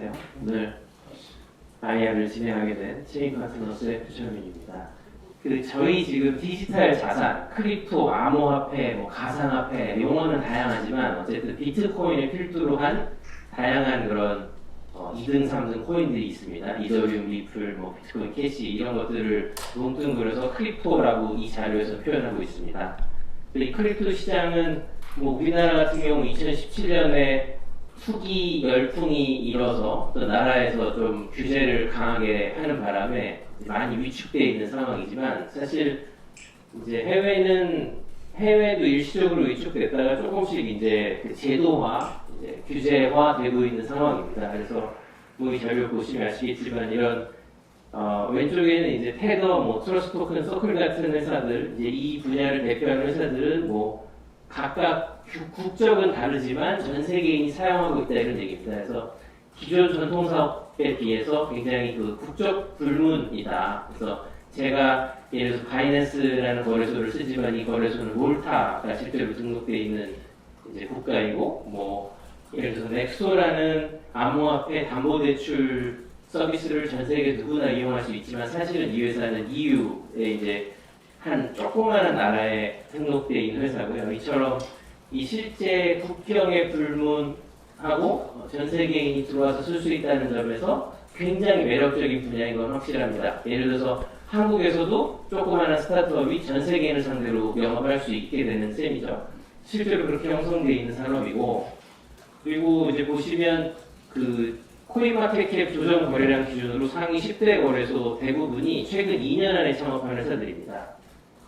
안녕하세요. 오늘 IR을 진행하게 된 체인 파트너스의 표철민입니다. 저희 지금 디지털 자산, 크립토, 암호화폐, 가상화폐 용어는 다양하지만 어쨌든 비트코인을 필두로 한 다양한 그런 2등, 3등 코인들이 있습니다. 이더리움, 리플, 비트코인 캐시 이런 것들을 뭉뚱그려서 크립토라고 이 자료에서 표현하고 있습니다. 이 크립토 시장은 우리나라 같은 경우 2017년에 투기 열풍이 일어서 또 나라에서 좀 규제를 강하게 하는 바람에 많이 위축되어 있는 상황이지만 사실 이제 해외도 일시적으로 위축됐다가 조금씩 이제 제도화, 규제화 되고 있는 상황입니다. 그래서 이 자료 보시면 아시겠지만 이런 왼쪽에는 이제 테더, 트러스트 토큰 서클 같은 회사들, 이제 이 분야를 대표하는 회사들은 각각 국적은 다르지만 전 세계인이 사용하고 있다 이런 얘기입니다. 그래서 기존 전통 사업에 비해서 굉장히 국적 불문이다. 그래서 제가 예를 들어서 바이낸스라는 거래소를 쓰지만 이 거래소는 몰타가 실제로 등록되어 있는 이제 국가이고, 예를 들어서 넥소라는 암호화폐 담보대출 서비스를 전 세계 누구나 이용할 수 있지만 사실은 이 회사는 EU에 이제 한 조그마한 나라에 등록되어 있는 회사고요. 이처럼 이 실제 국경에 불문하고 전 세계인이 들어와서 쓸 수 있다는 점에서 굉장히 매력적인 분야인 건 확실합니다. 예를 들어서 한국에서도 조그마한 스타트업이 전 세계인을 상대로 영업할 수 있게 되는 셈이죠. 실제로 그렇게 형성되어 있는 산업이고, 그리고 이제 보시면 코인마켓캡 조정 거래량 기준으로 상위 10대 거래소 대부분이 최근 2년 안에 창업한 회사들입니다.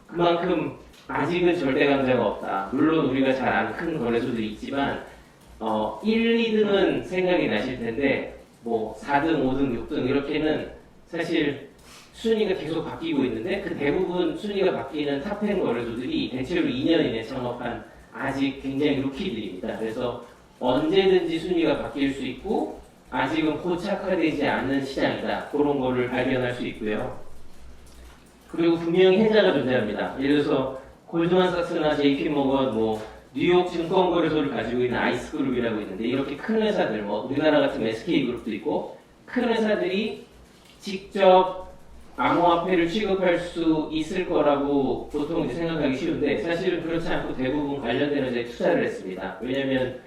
그만큼 아직은 절대 강자가 없다. 물론 우리가 잘 아는 큰 거래소들이 있지만 1, 2등은 생각이 나실 텐데 4등, 5등, 6등 이렇게는 사실 순위가 계속 바뀌고 있는데 그 대부분 순위가 바뀌는 탑10 거래소들이 대체로 2년 이내 창업한 아직 굉장히 루키들입니다. 그래서 언제든지 순위가 바뀔 수 있고 아직은 고착화되지 않는 시장이다. 그런 거를 발견할 수 있고요. 그리고 분명히 해자가 존재합니다. 예를 들어서 골드만삭스나 JP모건, 뉴욕 증권거래소를 가지고 있는 아이스그룹이라고 있는데 이렇게 큰 회사들, 우리나라 같은 SK그룹도 있고 큰 회사들이 직접 암호화폐를 취급할 수 있을 거라고 보통 이제 생각하기 쉬운데 사실은 그렇지 않고 대부분 관련된 회사에 투자를 했습니다. 왜냐하면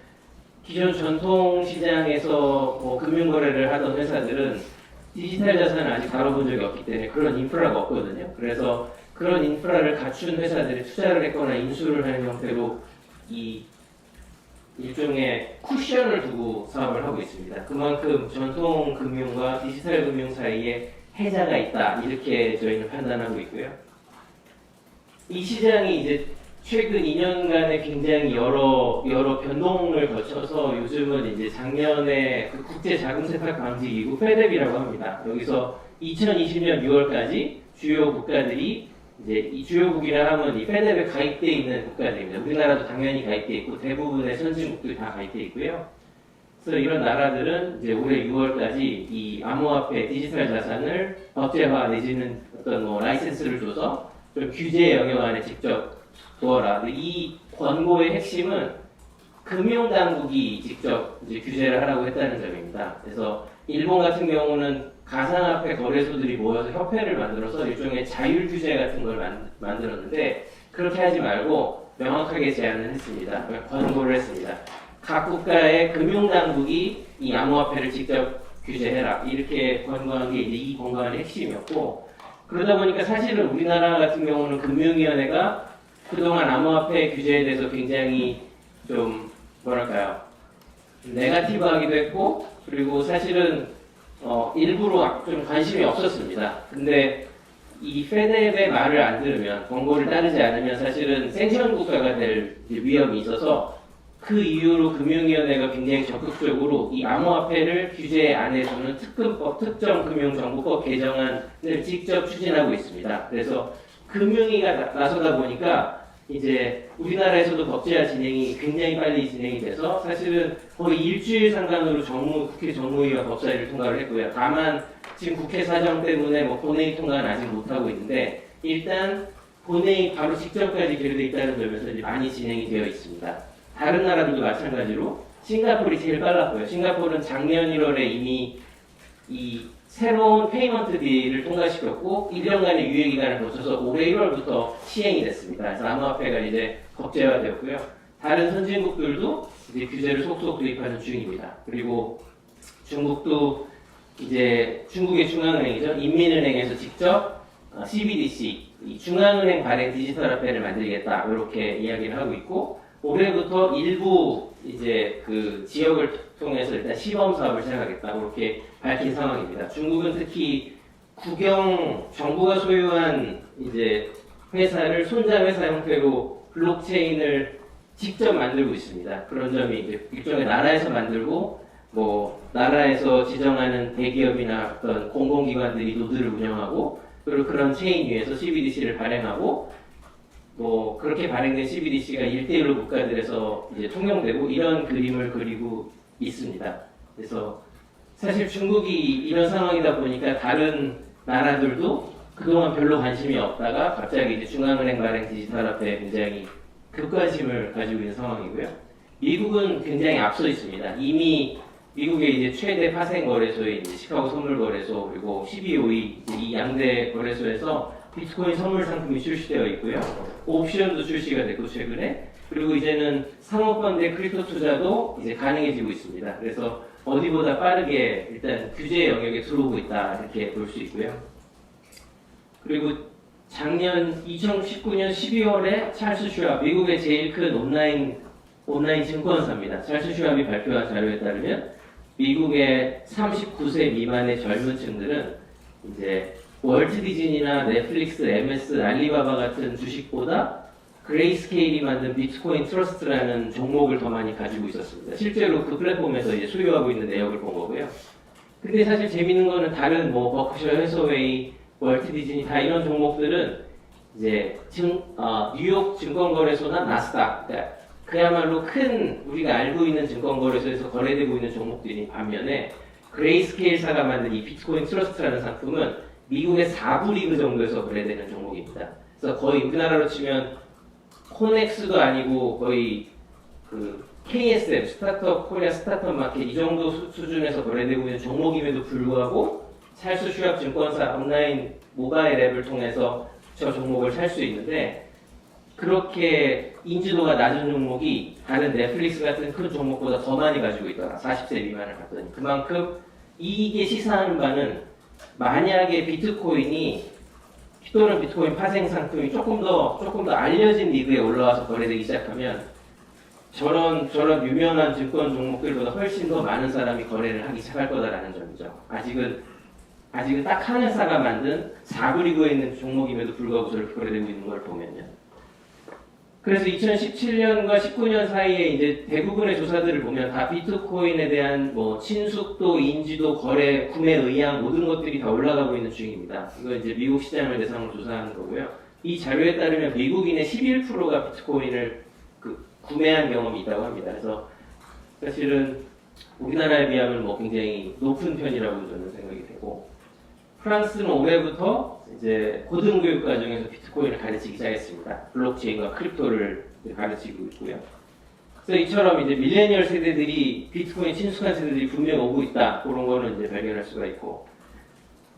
기존 전통 시장에서 금융거래를 하던 회사들은 디지털 자산을 아직 다뤄본 적이 없기 때문에 그런 인프라가 없거든요. 그래서 그런 인프라를 갖춘 회사들이 투자를 했거나 인수를 하는 형태로 이 일종의 쿠션을 두고 사업을 하고 있습니다. 그만큼 전통 금융과 디지털 금융 사이에 해자가 있다. 이렇게 저희는 판단하고 있고요. 이 시장이 이제 최근 2년간의 굉장히 여러 변동을 거쳐서 요즘은 이제 작년에 국제 자금 세탁 방지 기구 페뎁이라고 합니다. 여기서 2020년 6월까지 주요 국가들이 이제 이 주요국이라 하면 이 페뎁에 가입돼 있는 국가들입니다. 우리나라도 당연히 가입돼 있고 대부분의 선진국들이 다 가입돼 있고요. 그래서 이런 나라들은 이제 올해 6월까지 이 암호화폐 디지털 자산을 법제화 내지는 어떤 라이센스를 줘서 좀 규제 영역 안에 직접 두어라. 이 권고의 핵심은 금융당국이 직접 이제 규제를 하라고 했다는 점입니다. 그래서 일본 같은 경우는 가상화폐 거래소들이 모여서 협회를 만들어서 일종의 자율 규제 같은 걸 만들었는데 그렇게 하지 말고 명확하게 제안을 했습니다. 권고를 했습니다. 각 국가의 금융당국이 이 암호화폐를 직접 규제해라. 이렇게 권고한 게 이제 이 권고안의 핵심이었고 그러다 보니까 사실은 우리나라 같은 경우는 금융위원회가 그동안 암호화폐 규제에 대해서 굉장히 좀 네거티브하기도 했고 그리고 사실은 일부러 좀 관심이 없었습니다. 근데 이 페뎁의 말을 안 들으면 권고를 따르지 않으면 사실은 생션 국가가 될 위험이 있어서 그 이후로 금융위원회가 굉장히 적극적으로 이 암호화폐를 규제 안에 두는 특근법, 특정금융정보법 개정안을 직접 추진하고 있습니다. 그래서 금융위가 나서다 보니까 이제 우리나라에서도 법제화 진행이 굉장히 빨리 진행이 돼서 사실은 거의 일주일 상간으로 국회 정무위와 법사위를 통과를 했고요. 다만 지금 국회 사정 때문에 본회의 통과는 아직 못하고 있는데 일단 본회의 바로 직전까지 계류되어 있다는 점에서 이제 많이 진행이 되어 있습니다. 다른 나라들도 마찬가지로 싱가포르이 제일 빨랐고요. 싱가포르는 작년 1월에 이미 이 새로운 페이먼트 딜을 통과시켰고 1년간의 유예 기간을 거쳐서 올해 1월부터 시행이 됐습니다. 그래서 암호화폐가 이제 법제화되었고요. 다른 선진국들도 이제 규제를 속속 도입하는 중입니다. 그리고 중국도 이제 중국의 중앙은행이죠. 인민은행에서 직접 CBDC, 이 중앙은행 발행 디지털 화폐를 만들겠다 이렇게 이야기를 하고 있고 올해부터 일부 이제 그 지역을 통해서 일단 시범 사업을 시작하겠다 이렇게 밝힌 상황입니다. 중국은 특히 국영 정부가 소유한 이제 회사를 손자 회사 형태로 블록체인을 직접 만들고 있습니다. 그런 점이 이제 일종의 나라에서 만들고 뭐 나라에서 지정하는 대기업이나 어떤 공공기관들이 노드를 운영하고 그리고 그런 체인 위에서 CBDC를 발행하고 뭐 그렇게 발행된 CBDC가 1대1로 국가들에서 이제 통용되고 이런 그림을 그리고 있습니다. 그래서 사실 중국이 이런 상황이다 보니까 다른 나라들도 그동안 별로 관심이 없다가 갑자기 이제 중앙은행 발행 디지털 화폐에 굉장히 급관심을 가지고 있는 상황이고요. 미국은 굉장히 앞서 있습니다. 이미 미국의 이제 최대 파생 거래소인 시카고 선물 거래소 그리고 CBOE 이 양대 거래소에서 비트코인 선물 상품이 출시되어 있고요. 옵션도 출시가 됐고 최근에 그리고 이제는 상호펀드의 크립토 투자도 이제 가능해지고 있습니다. 그래서 어디보다 빠르게 일단 규제 영역에 들어오고 있다 이렇게 볼 수 있고요. 그리고 작년 2019년 12월에 찰스 슈왑 미국의 제일 큰 온라인 증권사입니다. 찰스 슈왑이 발표한 자료에 따르면 미국의 39세 미만의 젊은 층들은 이제 월트 디즈니나 넷플릭스, MS, 알리바바 같은 주식보다 그레이스케일이 만든 비트코인 트러스트라는 종목을 더 많이 가지고 있었습니다. 실제로 그 플랫폼에서 이제 소유하고 있는 내역을 본 거고요. 근데 사실 재밌는 거는 다른 뭐 버크셔 해서웨이, 월트 디즈니 다 이런 종목들은 이제 뉴욕 증권거래소나 나스닥 그야말로 큰 우리가 알고 있는 증권거래소에서 거래되고 있는 종목들이 반면에 그레이스케일사가 만든 이 비트코인 트러스트라는 상품은 미국의 4부 리그 정도에서 거래되는 종목입니다. 그래서 거의 우리나라로 치면 코넥스도 아니고 거의 그 KSM 스타트업 코리아 스타트업 마켓 이 정도 수준에서 거래되고 있는 종목임에도 불구하고 찰스 슈왑 증권사 온라인 모바일 앱을 통해서 저 종목을 살 수 있는데 그렇게 인지도가 낮은 종목이 다른 넷플릭스 같은 큰 종목보다 더 많이 가지고 있더라. 40세 미만을 봤더니 그만큼 이게 시사하는 바는 만약에 비트코인이 또는 비트코인 파생 상품이 조금 더 알려진 리그에 올라와서 거래되기 시작하면 저런 유명한 증권 종목들보다 훨씬 더 많은 사람이 거래를 하기 시작할 거다라는 점이죠. 아직은 딱 한 회사가 만든 4부 리그에 있는 종목임에도 불구하고 저렇게 거래되고 있는 걸 보면요. 그래서 2017년과 19년 사이에 이제 대부분의 조사들을 보면 다 비트코인에 대한 뭐 친숙도, 인지도, 거래, 구매 의향 모든 것들이 다 올라가고 있는 중입니다. 이거 이제 미국 시장을 대상으로 조사하는 거고요. 이 자료에 따르면 미국인의 11%가 비트코인을 구매한 경험이 있다고 합니다. 그래서 사실은 우리나라에 비하면 뭐 굉장히 높은 편이라고 저는 생각이 되고 프랑스는 올해부터 이제 고등교육 과정에서 비트코인을 가르치기 시작했습니다. 블록체인과 크립토를 가르치고 있고요. 그래서 이처럼 이제 밀레니얼 세대들이 비트코인 친숙한 세대들이 분명 오고 있다. 그런 거는 이제 발견할 수가 있고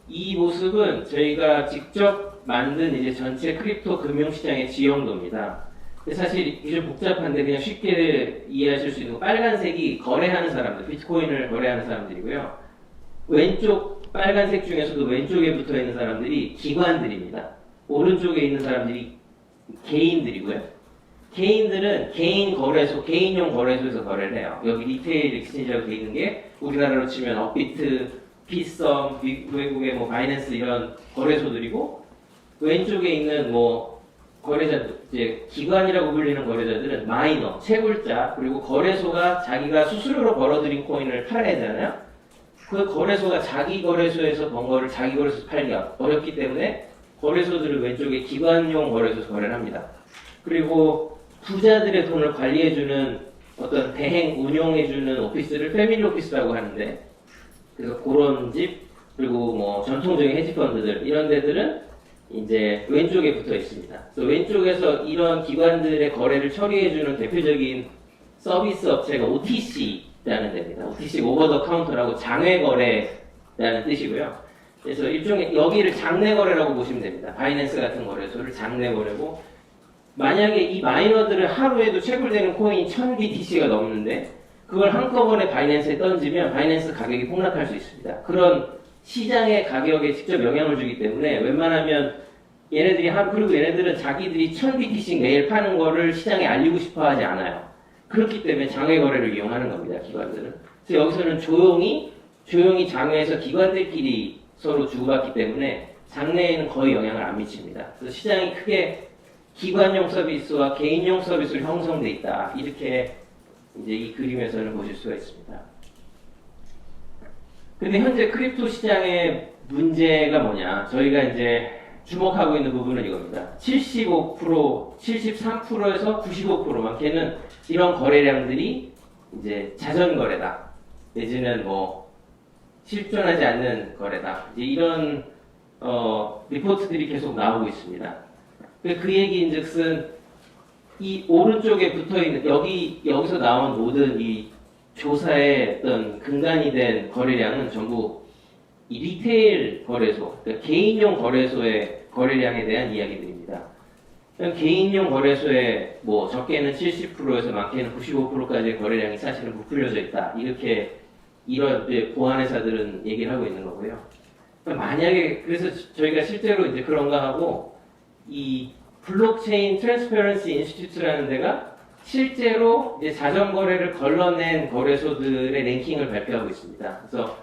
이 모습은 저희가 직접 만든 이제 전체 크립토 금융시장의 지형도입니다. 사실 이게 좀 복잡한데 그냥 쉽게 이해하실 수 있는 거 빨간색이 거래하는 사람들, 비트코인을 거래하는 사람들이고요. 왼쪽 빨간색 중에서도 왼쪽에 붙어 있는 사람들이 기관들입니다. 오른쪽에 있는 사람들이 개인들이고요. 개인들은 개인 거래소, 개인용 거래소에서 거래를 해요. 여기 리테일 익스체인지라고 되어 있는 게 우리나라로 치면 업비트, 피썸, 외국의 뭐 바이낸스 이런 거래소들이고 왼쪽에 있는 뭐 거래자들, 이제 기관이라고 불리는 거래자들은 마이너, 채굴자, 그리고 거래소가 자기가 수수료로 벌어들인 코인을 팔아야 되잖아요. 그 거래소가 자기 거래소에서 번 거를 자기 거래소에서 팔기가 어렵기 때문에 거래소들을 왼쪽에 기관용 거래소에서 거래를 합니다. 그리고 부자들의 돈을 관리해주는 어떤 대행 운용해주는 오피스를 패밀리 오피스라고 하는데 그래서 그런 집 그리고 뭐 전통적인 헤지펀드들 이런 데들은 이제 왼쪽에 붙어 있습니다. 그래서 왼쪽에서 이런 기관들의 거래를 처리해주는 대표적인 서비스 업체가 OTC라는 데입니다. OTC가 오버 더 카운터라고 장외 거래라는 뜻이고요. 그래서 일종의 여기를 장내 거래라고 보시면 됩니다. 바이낸스 같은 거래소를 장내 거래고, 만약에 이 마이너들을 하루에도 채굴되는 코인이 1000BTC가 넘는데 그걸 한꺼번에 바이낸스에 던지면 바이낸스 가격이 폭락할 수 있습니다. 그런 시장의 가격에 직접 영향을 주기 때문에 웬만하면 얘네들이 그리고 얘네들은 자기들이 1000BTC 매일 파는 거를 시장에 알리고 싶어 하지 않아요. 그렇기 때문에 장외 거래를 이용하는 겁니다, 기관들은. 그래서 여기서는 조용히 장외에서 기관들끼리 서로 주고받기 때문에 장내에는 거의 영향을 안 미칩니다. 그래서 시장이 크게 기관용 서비스와 개인용 서비스로 형성돼 있다. 이렇게 이제 이 그림에서는 보실 수가 있습니다. 근데 현재 크립토 시장의 문제가 뭐냐? 저희가 이제 주목하고 있는 부분은 이겁니다. 75%, 73%에서 95% 많게는 이런 거래량들이 이제 자전 거래다. 내지는 뭐 실존하지 않는 거래다. 이제 이런 리포트들이 계속 나오고 있습니다. 그 얘기인즉슨 이 오른쪽에 붙어있는 여기서 나온 모든 이 조사의 어떤 근간이 된 거래량은 전부 이 리테일 거래소, 그러니까 개인용 거래소의 거래량에 대한 이야기들입니다. 개인용 거래소에 뭐 적게는 70%에서 많게는 95%까지의 거래량이 사실은 부풀려져 있다. 이렇게 이런 보안 회사들은 얘기를 하고 있는 거고요. 만약에 그래서 저희가 실제로 이제 그런가 하고 이 블록체인 트랜스퍼런시 인스티튜트라는 데가 실제로 이제 자전거래를 걸러낸 거래소들의 랭킹을 발표하고 있습니다. 그래서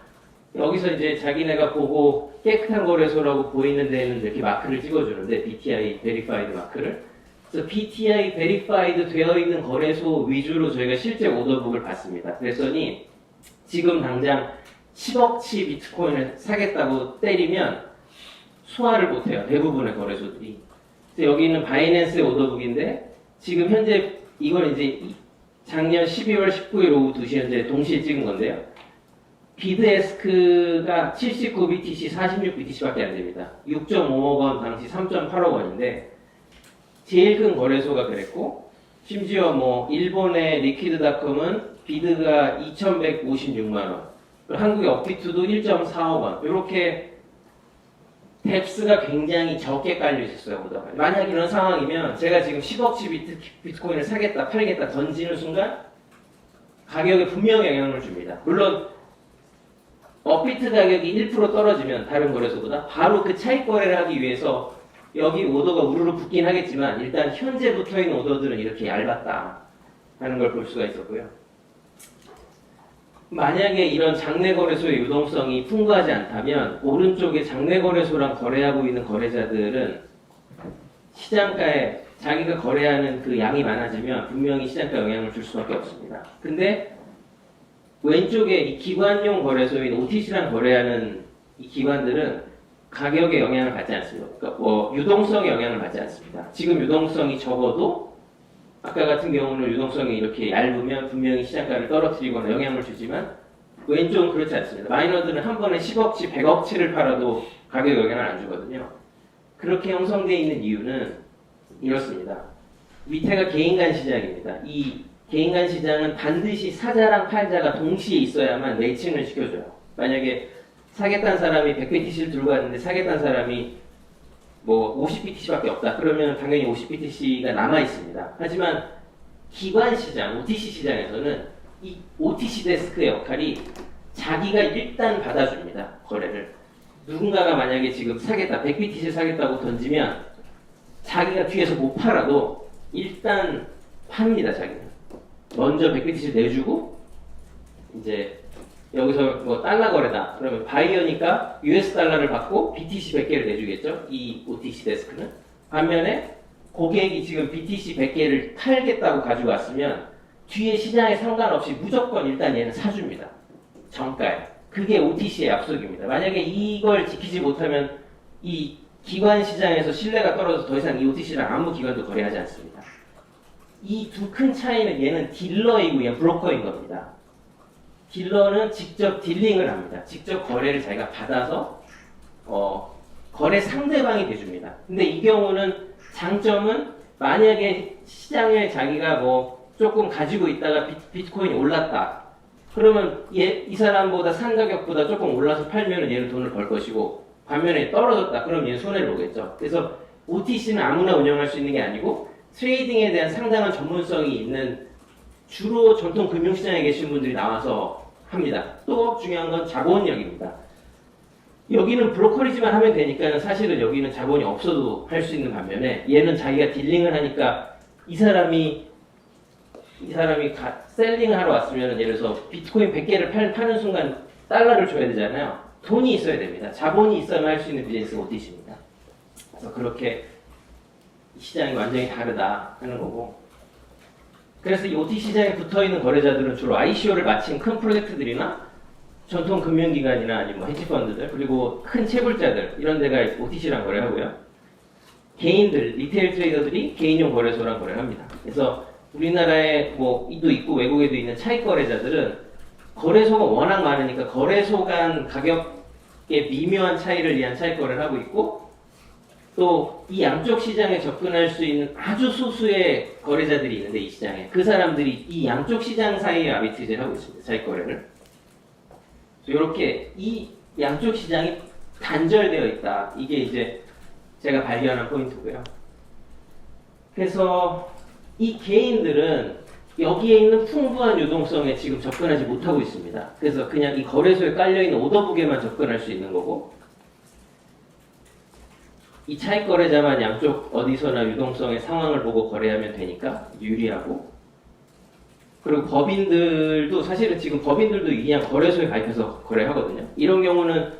여기서 이제 자기네가 보고 깨끗한 거래소라고 보이는 데는 이렇게 마크를 찍어주는데 BTI 베리파이드 마크를. 그래서 BTI 베리파이드 되어 있는 거래소 위주로 저희가 실제 오더북을 봤습니다. 그랬더니 지금 당장 10억치 비트코인을 사겠다고 때리면 소화를 못해요. 대부분의 거래소들이. 그래서 여기 있는 바이낸스의 오더북인데 지금 현재 이걸 이제 작년 12월 19일 오후 2시 현재 동시에 찍은 건데요. 비드에스크가 79BTC, 46BTC밖에 안 됩니다. 6.5억 원, 당시 3.8억 원인데 제일 큰 거래소가 그랬고, 심지어 뭐 일본의 리퀴드닷컴은 비드가 2,156만 원, 한국의 업비트도 1.4억 원. 이렇게 뎁스가 굉장히 적게 깔려 있었어요. 보다가. 만약 이런 상황이면 제가 지금 10억치 비트코인을 사겠다, 팔겠다 던지는 순간 가격에 분명히 영향을 줍니다. 물론 업비트 가격이 1% 떨어지면 다른 거래소보다 바로 그 차익 거래를 하기 위해서 여기 오더가 우르르 붙긴 하겠지만 일단 현재 붙어있는 오더들은 이렇게 얇았다 하는 걸 볼 수가 있었고요. 만약에 이런 장내 거래소의 유동성이 풍부하지 않다면 오른쪽에 장내 거래소랑 거래하고 있는 거래자들은 시장가에 자기가 거래하는 그 양이 많아지면 분명히 시장가에 영향을 줄 수밖에 없습니다. 근데 왼쪽에 이 기관용 거래소인 OTC랑 거래하는 이 기관들은 가격에 영향을 받지 않습니다. 그러니까 뭐 유동성에 영향을 받지 않습니다. 지금 유동성이 적어도 아까 같은 경우는 유동성이 이렇게 얇으면 분명히 시장가를 떨어뜨리거나 영향을 주지만 왼쪽은 그렇지 않습니다. 마이너들은 한 번에 10억치, 100억치를 팔아도 가격 영향을 안 주거든요. 그렇게 형성되어 있는 이유는 이렇습니다. 밑에가 개인간 시장입니다. 이 개인간 시장은 반드시 사자랑 팔자가 동시에 있어야만 매칭을 시켜줘요. 만약에 사겠다는 사람이 100BTC를 들고 갔는데 사겠다는 사람이 뭐 50BTC밖에 없다. 그러면 당연히 50BTC가 남아 있습니다. 하지만 기관 시장, OTC 시장에서는 이 OTC 데스크의 역할이 자기가 일단 받아줍니다. 거래를. 누군가가 만약에 지금 사겠다, 100BTC 사겠다고 던지면 자기가 뒤에서 못 팔아도 일단 팝니다. 자기는. 먼저 100BTC 내주고 이제 여기서 뭐 달러 거래다. 그러면 바이어니까 US 달러를 받고 BTC 100개를 내주겠죠. 이 OTC 데스크는. 반면에 고객이 지금 BTC 100개를 팔겠다고 가지고 왔으면 뒤에 시장에 상관없이 무조건 일단 얘는 사줍니다. 정가에. 그게 OTC의 약속입니다. 만약에 이걸 지키지 못하면 이 기관 시장에서 신뢰가 떨어져서 더 이상 이 OTC랑 아무 기관도 거래하지 않습니다. 이 두 큰 차이는 얘는 딜러이고 얘는 브로커인 겁니다. 딜러는 직접 딜링을 합니다. 직접 거래를 자기가 받아서 거래 상대방이 돼줍니다. 근데 이 경우는 장점은 만약에 시장에 자기가 뭐 조금 가지고 있다가 비트코인이 올랐다. 그러면 이 사람보다 산 가격보다 조금 올라서 팔면 얘는 돈을 벌 것이고, 반면에 떨어졌다. 그럼 얘는 손해를 보겠죠. 그래서 OTC는 아무나 운영할 수 있는 게 아니고 트레이딩에 대한 상당한 전문성이 있는 주로 전통 금융시장에 계신 분들이 나와서 합니다. 또 중요한 건 자본력입니다. 여기는 브로커리지만 하면 되니까 사실은 여기는 자본이 없어도 할 수 있는 반면에 얘는 자기가 딜링을 하니까 이 사람이 셀링을 하러 왔으면 예를 들어서 비트코인 100개를 파는 순간 달러를 줘야 되잖아요. 돈이 있어야 됩니다. 자본이 있어야만 할 수 있는 비즈니스가 OTC입니다. 그래서 그렇게 시장이 완전히 다르다 하는 거고, 그래서 이 OTC 시장에 붙어있는 거래자들은 주로 ICO를 마친 큰 프로젝트들이나 전통 금융기관이나 아니면 뭐 헤지펀드들, 그리고 큰 채굴자들, 이런 데가 OTC랑 거래하고요. 개인들, 리테일 트레이더들이 개인용 거래소랑 거래를 합니다. 그래서 우리나라에 뭐 도 있고 외국에도 있는 차익 거래자들은 거래소가 워낙 많으니까 거래소 간 가격의 미묘한 차이를 위한 차익 거래를 하고 있고, 또 이 양쪽 시장에 접근할 수 있는 아주 소수의 거래자들이 있는데, 이 시장에 그 사람들이 이 양쪽 시장 사이에 아비트리지를 하고 있습니다. 차익 거래를. 이렇게 이 양쪽 시장이 단절되어 있다. 이게 이제 제가 발견한 포인트고요. 그래서 이 개인들은 여기에 있는 풍부한 유동성에 지금 접근하지 못하고 있습니다. 그래서 그냥 이 거래소에 깔려있는 오더북에만 접근할 수 있는 거고, 이 차익 거래자만 양쪽 어디서나 유동성의 상황을 보고 거래하면 되니까 유리하고, 그리고 법인들도 사실은 지금 법인들도 그냥 거래소에 가입해서 거래하거든요. 이런 경우는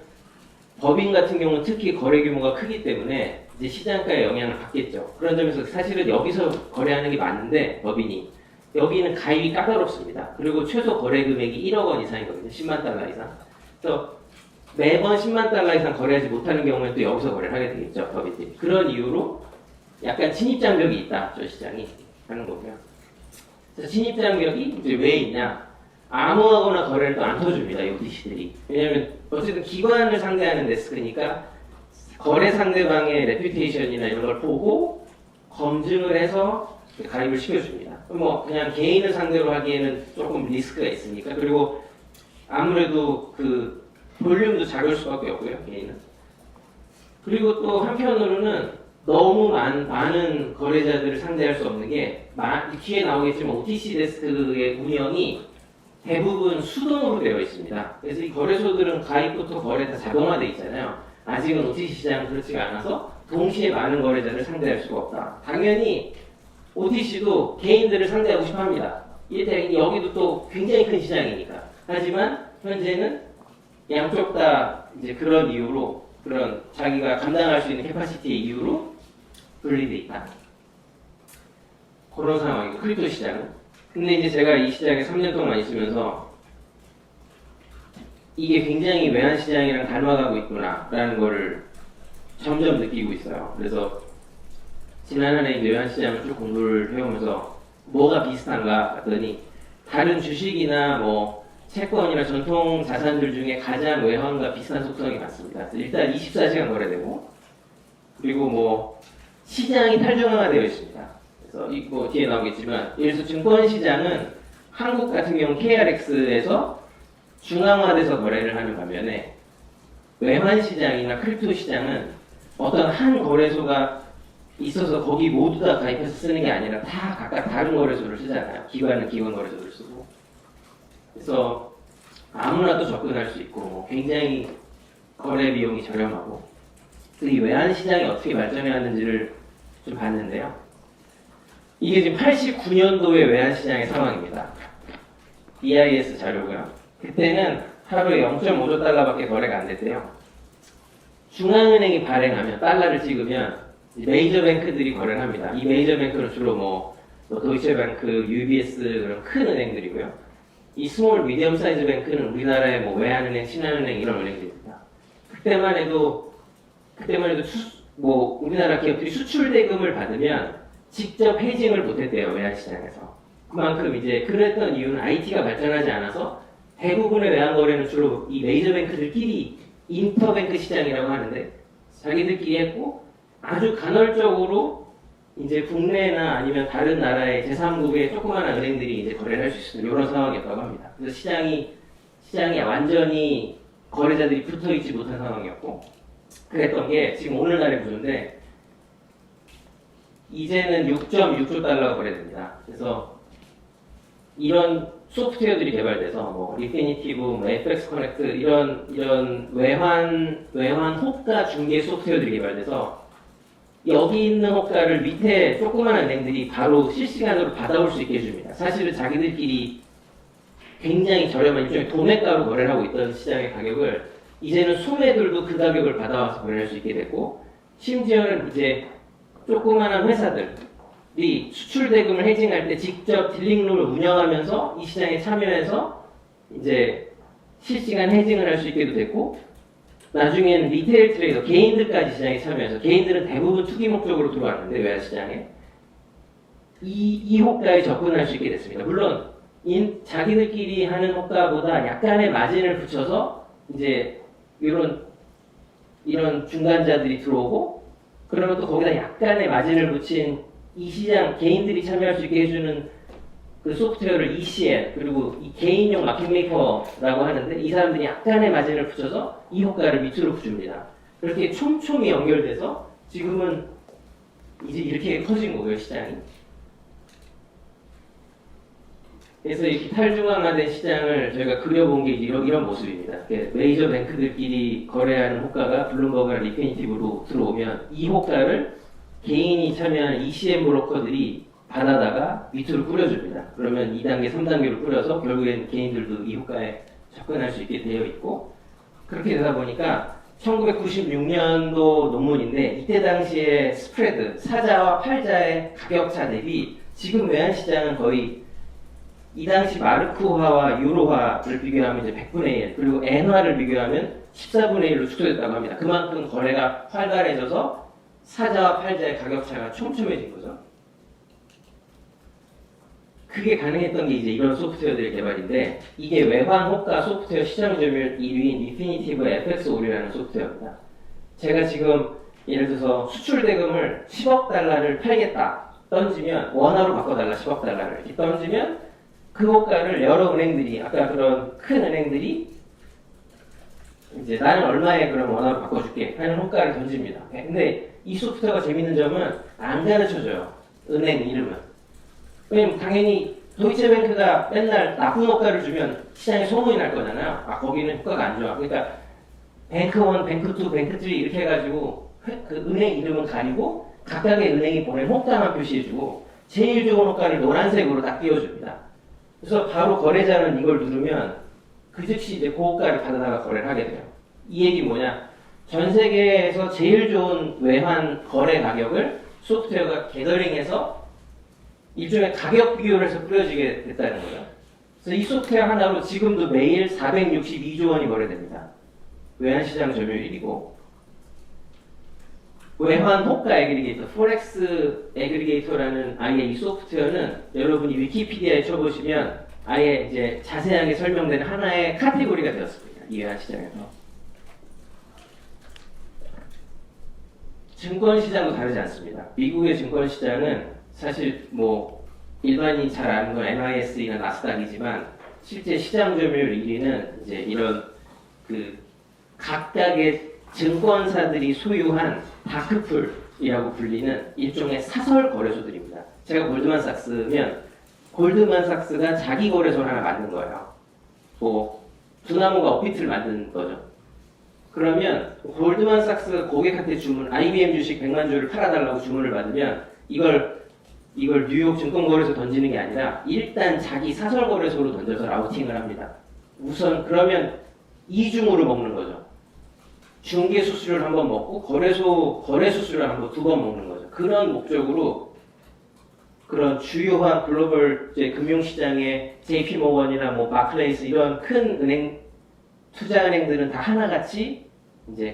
법인 같은 경우는 특히 거래 규모가 크기 때문에 이제 시장가에 영향을 받겠죠. 그런 점에서 사실은 여기서 거래하는 게 맞는데, 법인이 여기는 가입이 까다롭습니다. 그리고 최소 거래 금액이 1억 원 이상이거든요. 10만 달러 이상. 그래서 매번 10만 달러 이상 거래하지 못하는 경우에는 또 여기서 거래를 하게 되겠죠, 법인들이. 그런 이유로 약간 진입장벽이 있다, 저 시장이 하는 거고요. 그래서 진입장벽이 이제 왜 있냐? 아무하거나 거래를 또 안 터줍니다, 이 OTC들이. 왜냐면 어쨌든 기관을 상대하는 데스크니까 거래 상대방의 레퓨테이션이나 이런 걸 보고 검증을 해서 가입을 시켜줍니다. 뭐 그냥 개인을 상대로 하기에는 조금 리스크가 있으니까. 그리고 아무래도 그 볼륨도 작을 수밖에 없고요, 개인은. 그리고 또 한편으로는 너무 많은 거래자들을 상대할 수 없는 게, 뒤에 나오겠지만 OTC 데스크의 운영이 대부분 수동으로 되어 있습니다. 그래서 이 거래소들은 가입부터 거래 다 자동화되어 있잖아요. 아직은 OTC 시장은 그렇지가 않아서 동시에 많은 거래자를 상대할 수가 없다. 당연히 OTC도 개인들을 상대하고 싶어 합니다. 여기도 또 굉장히 큰 시장이니까. 하지만 현재는 양쪽 다 이제 그런 이유로, 그런 자기가 감당할 수 있는 캐파시티의 이유로 분리돼 있다. 그런 상황이고, 크립토 시장은. 근데 이제 제가 이 시장에 3년 동안 있으면서 이게 굉장히 외환 시장이랑 닮아가고 있구나라는 거를 점점 느끼고 있어요. 그래서 지난 한 해 외환 시장을 쭉 공부를 해오면서 뭐가 비슷한가 봤더니, 다른 주식이나 뭐 채권이나 전통 자산들 중에 가장 외환과 비슷한 속성이 많습니다. 일단 24시간 거래되고, 그리고 뭐 시장이 탈중앙화되어 있습니다. 그래서 이거 뒤에 나오겠지만, 예를 들어서 증권 시장은 한국 같은 경우 KRX에서 중앙화돼서 거래를 하는 반면에, 외환 시장이나 크립토 시장은 어떤 한 거래소가 있어서 거기 모두 다 가입해서 쓰는 게 아니라 다 각각 다른 거래소를 쓰잖아요. 기관은 기관 거래소를 쓰고. 그래서 아무나 또 접근할 수 있고 굉장히 거래 비용이 저렴하고, 이 외환 시장이 어떻게 발전해 왔는지를 좀 봤는데요. 이게 지금 89년도의 외환 시장의 상황입니다. BIS 자료고요. 그때는 하루에 0.5조 달러밖에 거래가 안 됐대요. 중앙은행이 발행하면, 달러를 찍으면 메이저 뱅크들이 거래를 합니다. 이 메이저 뱅크는 주로 뭐 도이체뱅크, UBS 그런 큰 은행들이고요. 이 스몰 미디엄 사이즈 뱅크는 우리나라의 뭐 외환은행, 신한은행 이런 은행들입니다. 그때만 해도 뭐 우리나라 기업들이 수출 대금을 받으면 직접 헤징을 못했대요, 외환 시장에서. 그만큼 이제 그랬던 이유는 IT가 발전하지 않아서 대부분의 외환 거래는 주로 이 메이저 뱅크들끼리 인터뱅크 시장이라고 하는데 자기들끼리 했고, 아주 간헐적으로 이제 국내나 아니면 다른 나라의 제3국의 조그마한 은행들이 이제 거래를 할 수 있는 이런 상황이었다고 합니다. 그래서 시장이 완전히 거래자들이 붙어 있지 못한 상황이었고, 그랬던 게 지금 오늘날의 구조인데, 이제는 6.6조 달러가 거래됩니다. 그래서 이런 소프트웨어들이 개발돼서 뭐 리피니티브, 뭐 FX 커넥트 이런 외환 호가 중개 소프트웨어들이 개발돼서 여기 있는 호가를 밑에 조그마한 은행들이 바로 실시간으로 받아올 수 있게 해줍니다. 사실은 자기들끼리 굉장히 저렴한 일종의 도매가로 거래를 하고 있던 시장의 가격을 이제는 소매들도 그 가격을 받아와서 거래할 수 있게 됐고, 심지어는 이제 조그마한 회사들이 수출 대금을 해징할 때 직접 딜링룸을 운영하면서 이 시장에 참여해서 이제 실시간 해징을 할 수 있게도 됐고, 나중에는 리테일 트레이더, 개인들까지 시장에 참여해서, 개인들은 대부분 투기 목적으로 들어왔는데 외화시장에 이 호가에 접근할 수 있게 됐습니다. 물론 자기들끼리 하는 호가보다 약간의 마진을 붙여서 이제 이런 중간자들이 들어오고, 그러면 또 거기다 약간의 마진을 붙인 이 시장 개인들이 참여할 수 있게 해주는 그 소프트웨어를 ECN, 그리고 이 개인용 마켓메이커라고 하는데, 이 사람들이 약간의 마진을 붙여서 이 효과를 밑으로 줍니다. 그렇게 촘촘히 연결돼서 지금은 이제 이렇게 커진 거고요, 시장이. 그래서 이렇게 탈중앙화된 시장을 저희가 그려본 게 이런 모습입니다. 메이저 뱅크들끼리 거래하는 호가가 블룸버그나 리피니티브로 들어오면 이 호가를 개인이 참여한 ECM 브로커들이 받아다가 밑으로 뿌려줍니다. 그러면 2단계, 3단계로 뿌려서 결국엔 개인들도 이 호가에 접근할 수 있게 되어 있고, 그렇게 되다 보니까 1996년도 논문인데, 이때 당시에 스프레드, 사자와 팔자의 가격차 대비 지금 외환시장은 거의 이 당시 마르크화와 유로화를 비교하면 이제 100분의 1, 그리고 엔화를 비교하면 14분의 1로 축소됐다고 합니다. 그만큼 거래가 활발해져서 사자와 팔자의 가격차가 촘촘해진 거죠. 그게 가능했던 게 이제 이런 소프트웨어들의 개발인데, 이게 외환 호가 소프트웨어 시장 점유율 1위인 리피니티브 FX 오류라는 소프트웨어입니다. 제가 지금 예를 들어서 수출 대금을 10억 달러를 팔겠다 던지면, 원화로 바꿔달라 10억 달러를 이렇게 던지면 그 호가를 여러 은행들이, 아까 그런 큰 은행들이 이제 나는 얼마에 그럼 원화로 바꿔줄게 하는 호가를 던집니다. 근데 이 소프트웨어가 재밌는 점은 안 가르쳐줘요, 은행 이름은. 왜냐면 당연히 도이체뱅크가 맨날 나쁜 호가를 주면 시장에 소문이 날 거잖아요. 아, 거기는 효과가 안 좋아. 그러니까 뱅크 1, 뱅크 2, 뱅크 3 이렇게 해가지고 그 은행 이름은 가리고 각각의 은행이 보낸 호가만 표시해주고 제일 좋은 호가를 노란색으로 딱 띄워줍니다. 그래서 바로 거래자는 이걸 누르면 그 즉시 이제 고호가를 받아다가 거래를 하게 돼요. 이 얘기 뭐냐? 전 세계에서 제일 좋은 외환 거래 가격을 소프트웨어가 게더링해서 일종의 가격 비교를 해서 뿌려지게 됐다는 거예요. 그래서 이 소프트웨어 하나로 지금도 매일 462조 원이 거래됩니다. 외환시장 점유율 1위고, 외환 호가 애그리게이터, 포렉스 애그리게이터라는 아예 이 소프트웨어는 여러분이 위키피디아에 쳐보시면 아예 이제 자세하게 설명되는 하나의 카테고리가 되었습니다. 이 외환시장에서. 증권시장도 다르지 않습니다. 미국의 증권시장은 사실 뭐 일반인이 잘 아는 건 NYSE나 나스닥이지만, 실제 시장 점유율 1위는 이제 이런 그 각각의 증권사들이 소유한 다크풀이라고 불리는 일종의 사설 거래소들입니다. 제가 골드만삭스면 골드만삭스가 자기 거래소를 하나 만든 거예요. 뭐 두나무가 업비트를 만든 거죠. 그러면 골드만삭스가 고객한테 IBM 주식 100만 주를 팔아달라고 주문을 받으면 이걸 뉴욕 증권거래소 던지는 게 아니라 일단 자기 사설 거래소로 던져서 라우팅을 합니다. 우선 그러면 이중으로 먹는 거죠. 중개 수수료를 한번 먹고 거래소 수수료를 한번 2번 먹는 거죠. 그런 목적으로 그런 주요한 글로벌 금융시장의 JP모건이나 뭐 바클레이스 이런 큰 은행, 투자은행들은 다 하나같이 이제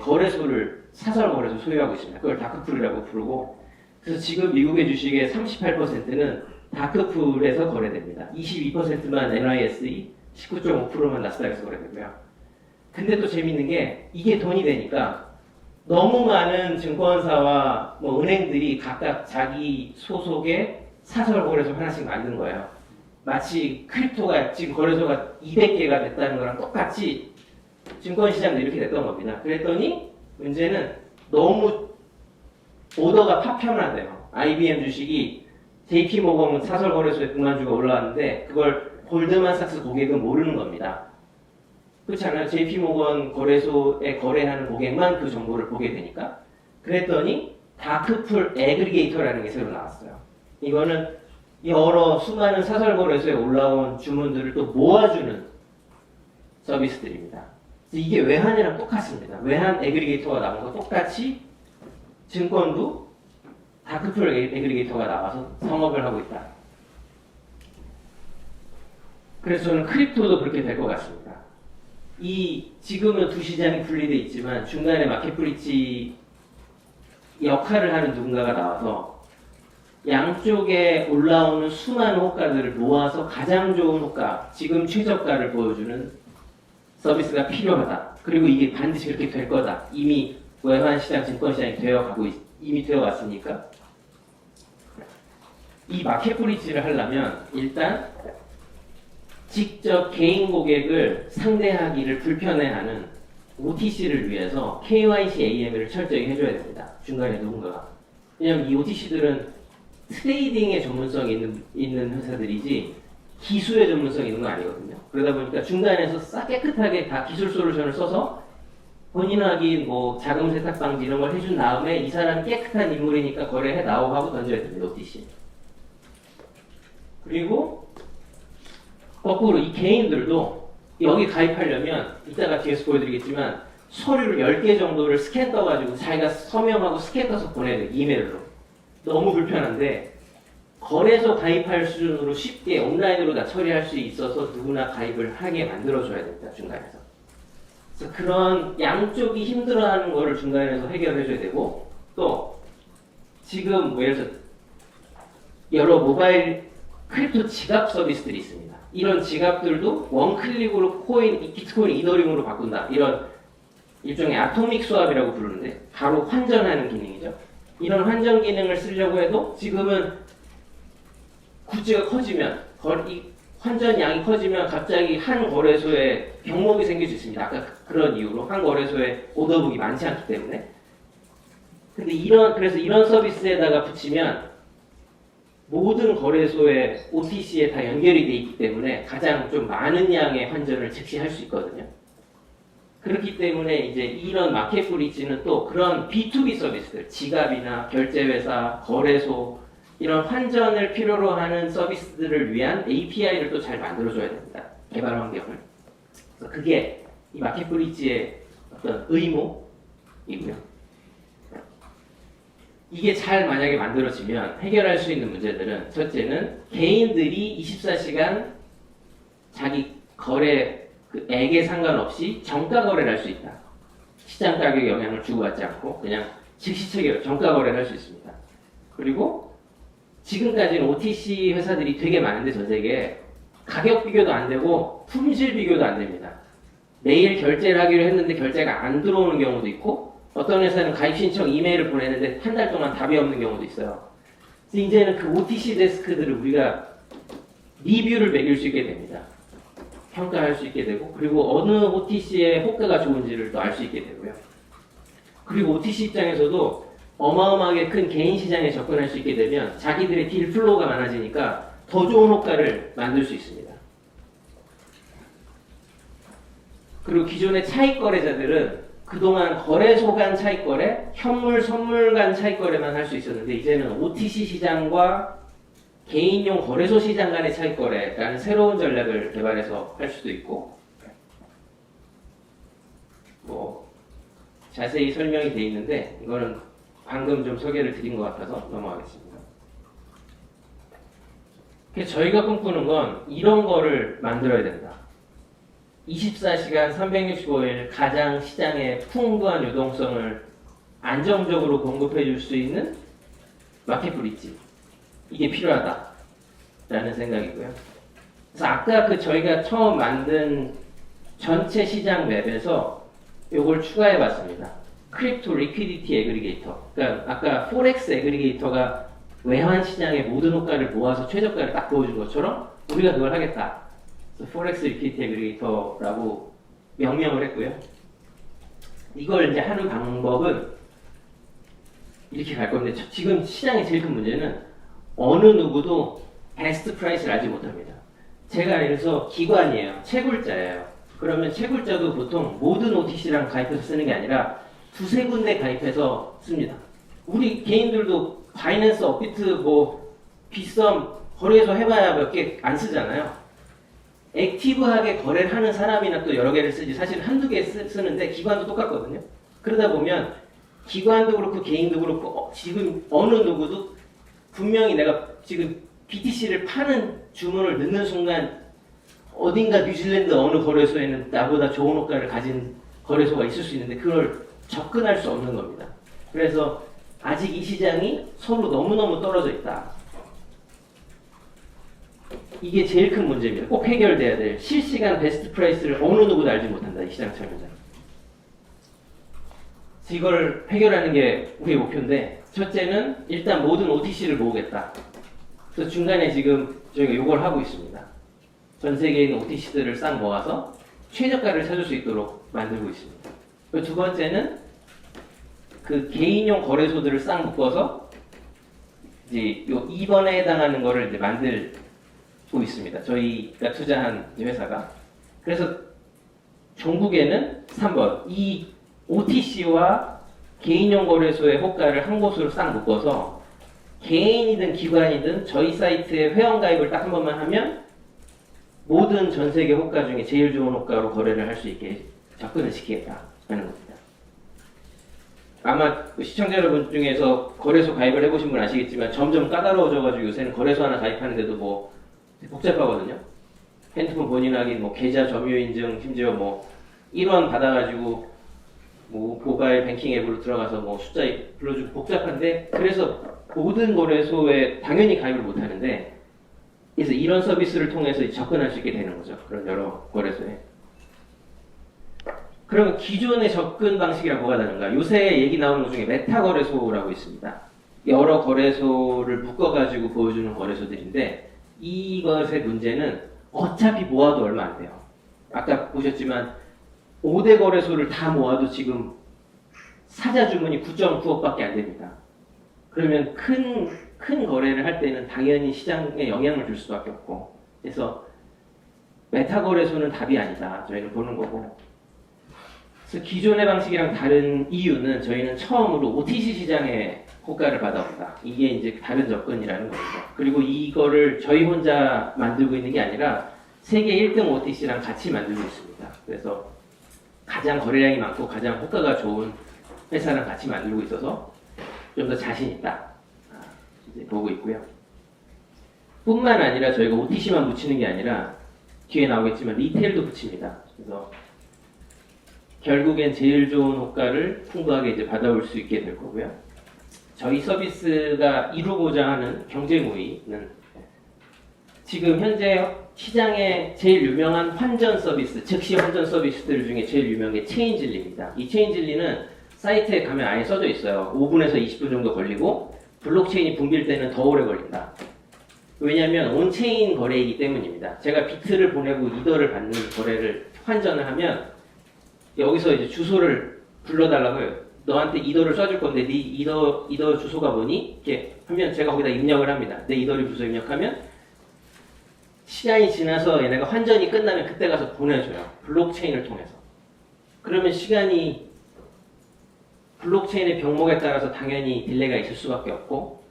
사설 거래소 소유하고 있습니다. 그걸 다크풀이라고 부르고, 그래서 지금 미국의 주식의 38%는 다크풀에서 거래됩니다. 22%만 NYSE, 19.5%만 나스닥에서 거래되고요. 근데 또 재밌는 게 이게 돈이 되니까 너무 많은 증권사와 뭐 은행들이 각각 자기 소속의 사설 거래소 하나씩 만든 거예요. 마치 크립토가 지금 거래소가 200개가 됐다는 거랑 똑같이 증권시장도 이렇게 됐던 겁니다. 그랬더니 문제는 너무 오더가 파편화돼요. IBM 주식이 JP모건 사설 거래소에 9만 주가 올라왔는데 그걸 골드만삭스 고객은 모르는 겁니다. 그렇지 않아요? JP모건 거래소에 거래하는 고객만 그 정보를 보게 되니까. 그랬더니 다크풀 애그리게이터라는 게 새로 나왔어요. 이거는 여러 수많은 사설 거래소에 올라온 주문들을 또 모아주는 서비스들입니다. 그래서 이게 외환이랑 똑같습니다. 외환 애그리게이터가 나온 거 똑같이 증권도 다크풀 애그리게이터가 나와서 성업을 하고 있다. 그래서 저는 크립토도 그렇게 될 것 같습니다. 지금은 두 시장이 분리되어 있지만 중간에 마켓 브릿지 역할을 하는 누군가가 나와서 양쪽에 올라오는 수많은 호가들을 모아서 가장 좋은 호가, 지금 최저가를 보여주는 서비스가 필요하다. 그리고 이게 반드시 그렇게 될 거다. 이미 외환시장, 증권시장이 이미 되어 왔으니까 이 마켓 브릿지를 하려면 일단 직접 개인 고객을 상대하기를 불편해하는 OTC를 위해서 KYC AML을 철저히 해줘야 됩니다. 중간에 누군가가. 왜냐하면 이 OTC들은 트레이딩의 전문성이 있는 회사들이지 기술의 전문성이 있는 거 아니거든요. 그러다 보니까 중간에서 싹 깨끗하게 다 기술 솔루션을 써서 본인 확인, 뭐 자금 세탁 방지 이런 걸 해준 다음에 이 사람이 깨끗한 인물이니까 거래해 나오 하고 던져야 됩니다. OTC. 그리고 거꾸로 이 개인들도 여기 가입하려면 이따가 뒤에서 보여드리겠지만 서류를 10개 정도를 스캔 떠가지고 자기가 서명하고 스캔 떠서 보내야 돼요. 이메일로. 너무 불편한데 거래소 가입할 수준으로 쉽게 온라인으로 다 처리할 수 있어서 누구나 가입을 하게 만들어줘야 됩니다. 중간에서. 그래서 그런 양쪽이 힘들어하는 거를 중간에서 해결해줘야 되고 또 지금 뭐 예를 들어서 여러 모바일 크립토 지갑 서비스들이 있습니다. 이런 지갑들도 원클릭으로 비트코인 이더리움으로 바꾼다. 이런 일종의 아토믹 스왑이라고 부르는데 바로 환전하는 기능이죠. 이런 환전 기능을 쓰려고 해도 지금은 굿즈가 커지면 이 환전 양이 커지면 갑자기 한 거래소에 병목이 생길 수 있습니다. 아까 그런 이유로 한 거래소에 오더북이 많지 않기 때문에. 근데 그래서 이런 서비스에다가 붙이면 모든 거래소에 OTC에 다 연결이 돼 있기 때문에 가장 좀 많은 양의 환전을 즉시 할 수 있거든요. 그렇기 때문에 이제 이런 마켓 브릿지는 또 그런 B2B 서비스들, 지갑이나 결제회사, 거래소 이런 환전을 필요로 하는 서비스들을 위한 API를 또 잘 만들어줘야 됩니다. 개발 환경을. 그래서 그게 이 마켓 브릿지의 어떤 의무이고요. 이게 잘 만약에 만들어지면 해결할 수 있는 문제들은 첫째는 개인들이 24시간 자기 거래액에 상관없이 정가 거래를 할 수 있다. 시장 가격에 영향을 주고받지 않고 그냥 즉시 체결, 정가 거래를 할 수 있습니다. 그리고 지금까지는 OTC 회사들이 되게 많은데 전 세계에 가격 비교도 안 되고 품질 비교도 안 됩니다. 내일 결제를 하기로 했는데 결제가 안 들어오는 경우도 있고 어떤 회사는 가입 신청 이메일을 보내는데 한 달 동안 답이 없는 경우도 있어요. 그래서 이제는 그 OTC 데스크들을 우리가 리뷰를 매길 수 있게 됩니다. 평가할 수 있게 되고 그리고 어느 OTC의 호가가 좋은지를 또 알 수 있게 되고요. 그리고 OTC 입장에서도 어마어마하게 큰 개인 시장에 접근할 수 있게 되면 자기들의 딜 플로우가 많아지니까 더 좋은 호가를 만들 수 있습니다. 그리고 기존의 차익 거래자들은 그동안 거래소 간 차익 거래, 현물, 선물 간 차익 거래만 할 수 있었는데 이제는 OTC 시장과 개인용 거래소 시장 간의 차익 거래라는 새로운 전략을 개발해서 할 수도 있고 뭐 자세히 설명이 돼 있는데 이거는 방금 좀 소개를 드린 것 같아서 넘어가겠습니다. 그래서 저희가 꿈꾸는 건 이런 거를 만들어야 된다. 24시간 365일 가장 시장에 풍부한 유동성을 안정적으로 공급해 줄 수 있는 마켓 브릿지. 이게 필요하다라는 생각이고요. 그래서 아까 저희가 처음 만든 전체 시장 맵에서 이걸 추가해 봤습니다. 크립토 리퀴디티 애그리게이터. 그러니까 아까 포렉스 애그리게이터가 외환 시장의 모든 호가를 모아서 최저가를 딱 보여준 것처럼 우리가 그걸 하겠다. 그래서 포렉스 리퀴디티 애그리게이터라고 명명을 했고요. 이걸 이제 하는 방법은 이렇게 갈 건데 지금 시장의 제일 큰 문제는 어느 누구도 베스트 프라이스를 알지 못합니다. 제가 예를 들어서 기관이에요. 채굴자예요. 그러면 채굴자도 보통 모든 OTC랑 가입해서 쓰는 게 아니라 두세 군데 가입해서 씁니다. 우리 개인들도 바이낸스, 업비트, 뭐 빗썸 거래소 해봐야 몇 개 안 쓰잖아요. 액티브하게 거래를 하는 사람이나 또 여러 개를 쓰지 사실 한두 개 쓰는데 기관도 똑같거든요. 그러다 보면 기관도 그렇고 개인도 그렇고 지금 어느 누구도 분명히 내가 지금 BTC를 파는 주문을 넣는 순간 어딘가 뉴질랜드 어느 거래소에는 나보다 좋은 호가를 가진 거래소가 있을 수 있는데 그걸 접근할 수 없는 겁니다. 그래서 아직 이 시장이 서로 너무너무 떨어져 있다. 이게 제일 큰 문제입니다. 꼭 해결돼야 될 실시간 베스트 프라이스를 어느 누구도 알지 못한다. 이 시장 참여자는. 이걸 해결하는 게 우리의 목표인데 첫째는 일단 모든 OTC를 모으겠다. 그래서 중간에 지금 저희가 이걸 하고 있습니다. 전 세계에 있는 OTC들을 싹 모아서 최저가를 찾을 수 있도록 만들고 있습니다. 그리고 두 번째는 그 개인용 거래소들을 싹 묶어서 이제 요 2번에 해당하는 거를 이제 만들고 있습니다. 저희가 투자한 회사가. 그래서 종국에는 3번 이 OTC와 개인용 거래소의 호가를 한 곳으로 싹 묶어서 개인이든 기관이든 저희 사이트에 회원가입을 딱 한 번만 하면 모든 전 세계 호가 중에 제일 좋은 호가로 거래를 할 수 있게 접근을 시키겠다는 겁니다. 아마 시청자 여러분 중에서 거래소 가입을 해보신 분 아시겠지만 점점 까다로워져가지고 요새는 거래소 하나 가입하는데도 뭐 복잡하거든요. 핸드폰 본인 확인, 뭐 계좌 점유 인증, 심지어 뭐 1원 받아가지고 뭐 모바일 뱅킹 앱으로 들어가서 뭐 숫자 불러주고 복잡한데 그래서 모든 거래소에 당연히 가입을 못 하는데 그래서 이런 서비스를 통해서 접근할 수 있게 되는 거죠. 그런 여러 거래소에. 그러면 기존의 접근 방식이랑 뭐가 다른가? 요새 얘기 나오는 것 중에 메타 거래소라고 있습니다. 여러 거래소를 묶어가지고 보여주는 거래소들인데 이것의 문제는 어차피 모아도 얼마 안 돼요. 아까 보셨지만 5대 거래소를 다 모아도 지금 사자 주문이 9.9억밖에 안 됩니다. 그러면 큰 거래를 할 때는 당연히 시장에 영향을 줄 수밖에 없고 그래서 메타 거래소는 답이 아니다. 저희는 보는 거고 그래서 기존의 방식이랑 다른 이유는 저희는 처음으로 OTC 시장에 호가를 받아온다. 이게 이제 다른 접근이라는 겁니다. 그리고 이거를 저희 혼자 만들고 있는 게 아니라 세계 1등 OTC랑 같이 만들고 있습니다. 그래서 가장 거래량이 많고 가장 호가가 좋은 회사랑 같이 만들고 있어서 좀 더 자신 있다. 이제 보고 있고요. 뿐만 아니라 저희가 OTC만 붙이는 게 아니라 뒤에 나오겠지만 리테일도 붙입니다. 그래서 결국엔 제일 좋은 호가를 풍부하게 이제 받아올 수 있게 될 거고요. 저희 서비스가 이루고자 하는 경쟁 우위는 지금 현재 시장에 제일 유명한 환전 서비스, 즉시 환전 서비스들 중에 제일 유명한 게 체인질리입니다. 이 체인질리는 사이트에 가면 아예 써져 있어요. 5분에서 20분 정도 걸리고 블록체인이 붕괴일 때는 더 오래 걸린다. 왜냐하면 온체인 거래이기 때문입니다. 제가 비트를 보내고 이더를 받는 거래를 환전을 하면 여기서 이제 주소를 불러달라고 해요. 너한테 이더를 쏴줄 건데 네 이더 주소가 뭐니? 이렇게 하면 제가 거기다 입력을 합니다. 내 이더를 주소 입력하면 시간이 지나서 얘네가 환전이 끝나면 그때 가서 보내줘요. 블록체인을 통해서. 그러면 시간이 블록체인의 병목에 따라서 당연히 딜레이가 있을 수밖에 없고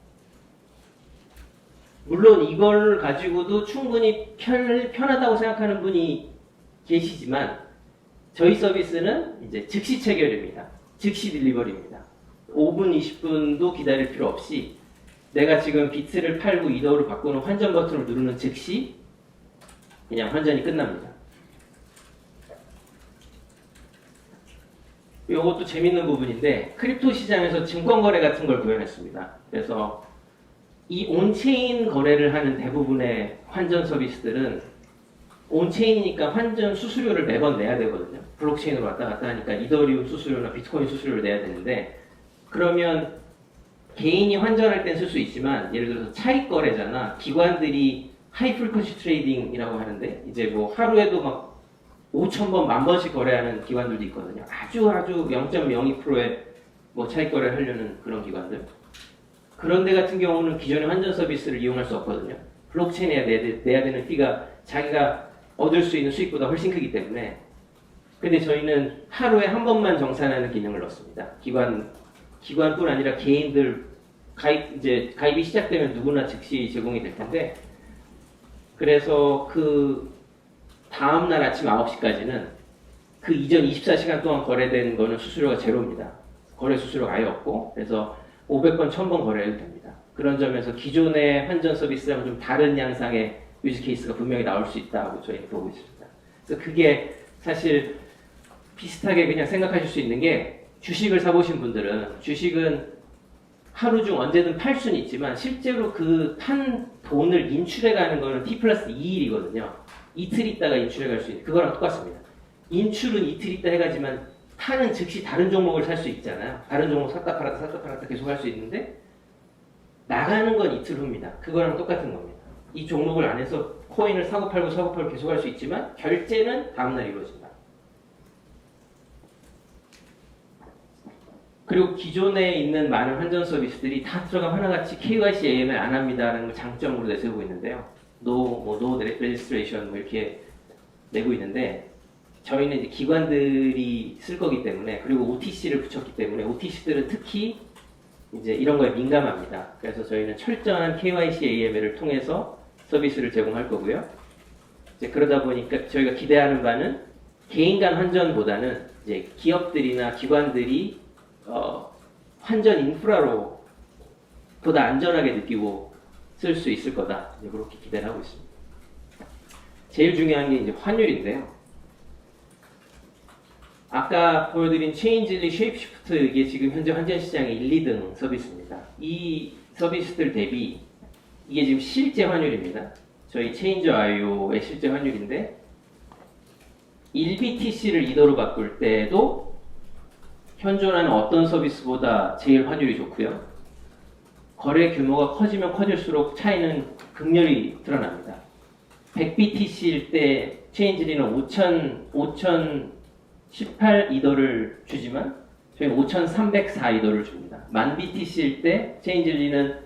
물론 이걸 가지고도 충분히 편하다고 생각하는 분이 계시지만 저희 서비스는 이제 즉시 체결입니다. 즉시 딜리버리입니다. 5분, 20분도 기다릴 필요 없이 내가 지금 비트를 팔고 이더로 바꾸는 환전 버튼을 누르는 즉시 그냥 환전이 끝납니다. 이것도 재밌는 부분인데 크립토 시장에서 증권 거래 같은 걸 구현했습니다. 그래서 이 온체인 거래를 하는 대부분의 환전 서비스들은 온체인이니까 환전 수수료를 매번 내야 되거든요. 블록체인으로 왔다 갔다 하니까 이더리움 수수료나 비트코인 수수료를 내야 되는데, 그러면 개인이 환전할 땐 쓸 수 있지만 예를 들어서 차익 거래잖아. 기관들이 하이 프리퀀시 트레이딩이라고 하는데 이제 뭐 하루에도 막 5,000번, 10,000번씩 거래하는 기관들도 있거든요. 아주 0.02%의 뭐 차익 거래를 하려는 그런 기관들. 그런 데 같은 경우는 기존의 환전 서비스를 이용할 수 없거든요. 블록체인에 내야 되는 피가 자기가 얻을 수 있는 수익보다 훨씬 크기 때문에. 근데 저희는 하루에 한 번만 정산하는 기능을 넣습니다. 기관뿐 아니라 개인들 가입이 시작되면 누구나 즉시 제공이 될 텐데, 그래서 그 다음날 아침 9시까지는 그 이전 24시간 동안 거래된 거는 수수료가 제로입니다. 거래 수수료가 아예 없고, 그래서 500번, 1000번 거래해도 됩니다. 그런 점에서 기존의 환전 서비스랑 좀 다른 양상의 유즈 케이스가 분명히 나올 수 있다고 저희는 보고 있습니다. 그래서 그게 사실 비슷하게 그냥 생각하실 수 있는 게, 주식을 사보신 분들은 주식은 하루 중 언제든 팔 수는 있지만 실제로 그 판 돈을 인출해가는 거는 T+2일이거든요. 이틀 있다가 인출해갈 수 있는, 그거랑 똑같습니다. 인출은 이틀 있다 해가지만 파는 즉시 다른 종목을 살 수 있잖아요. 다른 종목 샀다 팔았다 계속 할 수 있는데, 나가는 건 이틀 후입니다. 그거랑 똑같은 겁니다. 이 종목을 안에서 코인을 사고 팔고 계속 할 수 있지만 결제는 다음날 이루어진다. 그리고 기존에 있는 많은 환전 서비스들이 다 들어가면 하나같이 KYC AML 안 합니다라는 걸 장점으로 내세우고 있는데요. No registration 이렇게 내고 있는데, 저희는 이제 기관들이 쓸 거기 때문에, 그리고 OTC를 붙였기 때문에 OTC들은 특히 이제 이런 거에 민감합니다. 그래서 저희는 철저한 KYC AML을 통해서 서비스를 제공할 거고요. 이제 그러다 보니까 저희가 기대하는 바는 개인 간 환전보다는 이제 기업들이나 기관들이 환전 인프라로 보다 안전하게 느끼고 쓸 수 있을 거다. 이제 그렇게 기대를 하고 있습니다. 제일 중요한 게 이제 환율인데요. 아까 보여드린 체인즐리, 쉐입시프트, 이게 지금 현재 환전 시장의 1, 2등 서비스입니다. 이 서비스들 대비 이게 지금 실제 환율입니다. 저희 체인저.io의 실제 환율인데, 1BTC를 2도로 바꿀 때도 현존하는 어떤 서비스보다 제일 환율이 좋고요. 거래 규모가 커지면 커질수록 차이는 극렬히 드러납니다. 100BTC일 때 체인즐리는 5,018 2도를 주지만 저희는 5,304 2도를 줍니다. 10,000BTC일 때 체인즐리는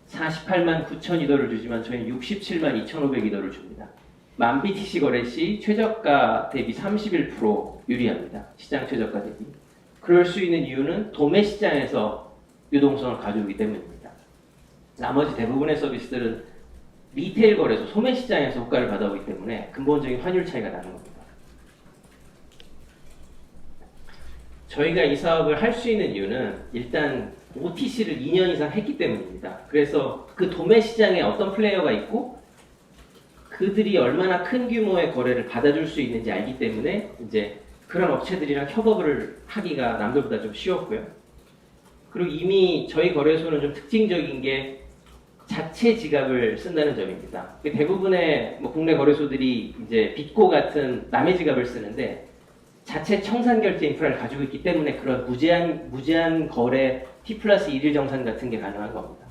48만 9천 2도를 주지만 저희는 67만 2,500 2도를 줍니다. 10,000BTC 거래 시 최저가 대비 31% 유리합니다. 시장 최저가 대비. 그럴 수 있는 이유는 도매 시장에서 유동성을 가져오기 때문입니다. 나머지 대부분의 서비스들은 리테일 거래소, 소매 시장에서 효과를 받아오기 때문에 근본적인 환율 차이가 나는 겁니다. 저희가 이 사업을 할 수 있는 이유는 일단 OTC를 2년 이상 했기 때문입니다. 그래서 그 도매 시장에 어떤 플레이어가 있고 그들이 얼마나 큰 규모의 거래를 받아줄 수 있는지 알기 때문에 이제 그런 업체들이랑 협업을 하기가 남들보다 좀 쉬웠고요. 그리고 이미 저희 거래소는 좀 특징적인 게 자체 지갑을 쓴다는 점입니다. 대부분의 뭐 국내 거래소들이 이제 빚고 같은 남의 지갑을 쓰는데, 자체 청산 결제 인프라를 가지고 있기 때문에 그런 무제한 거래 T+1일 정산 같은 게 가능한 겁니다.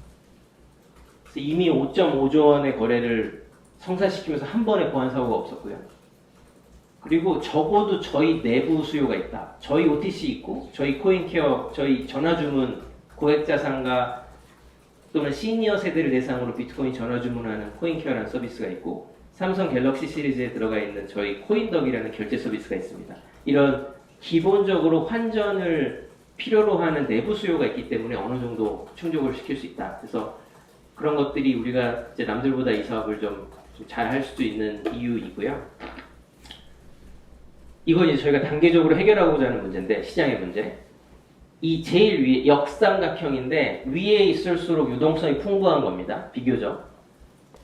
그래서 이미 5.5조 원의 거래를 성사시키면서 한 번에 보안 사고가 없었고요. 그리고 적어도 저희 내부 수요가 있다. 저희 OTC 있고, 저희 코인케어, 저희 전화주문 고액자산가 또는 시니어 세대를 대상으로 비트코인 전화주문하는 코인케어라는 서비스가 있고, 삼성 갤럭시 시리즈에 들어가 있는 저희 코인덕이라는 결제 서비스가 있습니다. 이런 기본적으로 환전을 필요로 하는 내부 수요가 있기 때문에 어느 정도 충족을 시킬 수 있다. 그래서 그런 것들이 우리가 이제 남들보다 이 사업을 좀 잘 할 수도 있는 이유이고요. 이건 이제 저희가 단계적으로 해결하고자 하는 문제인데, 시장의 문제. 이 제일 위에 역삼각형인데 위에 있을수록 유동성이 풍부한 겁니다. 비교적.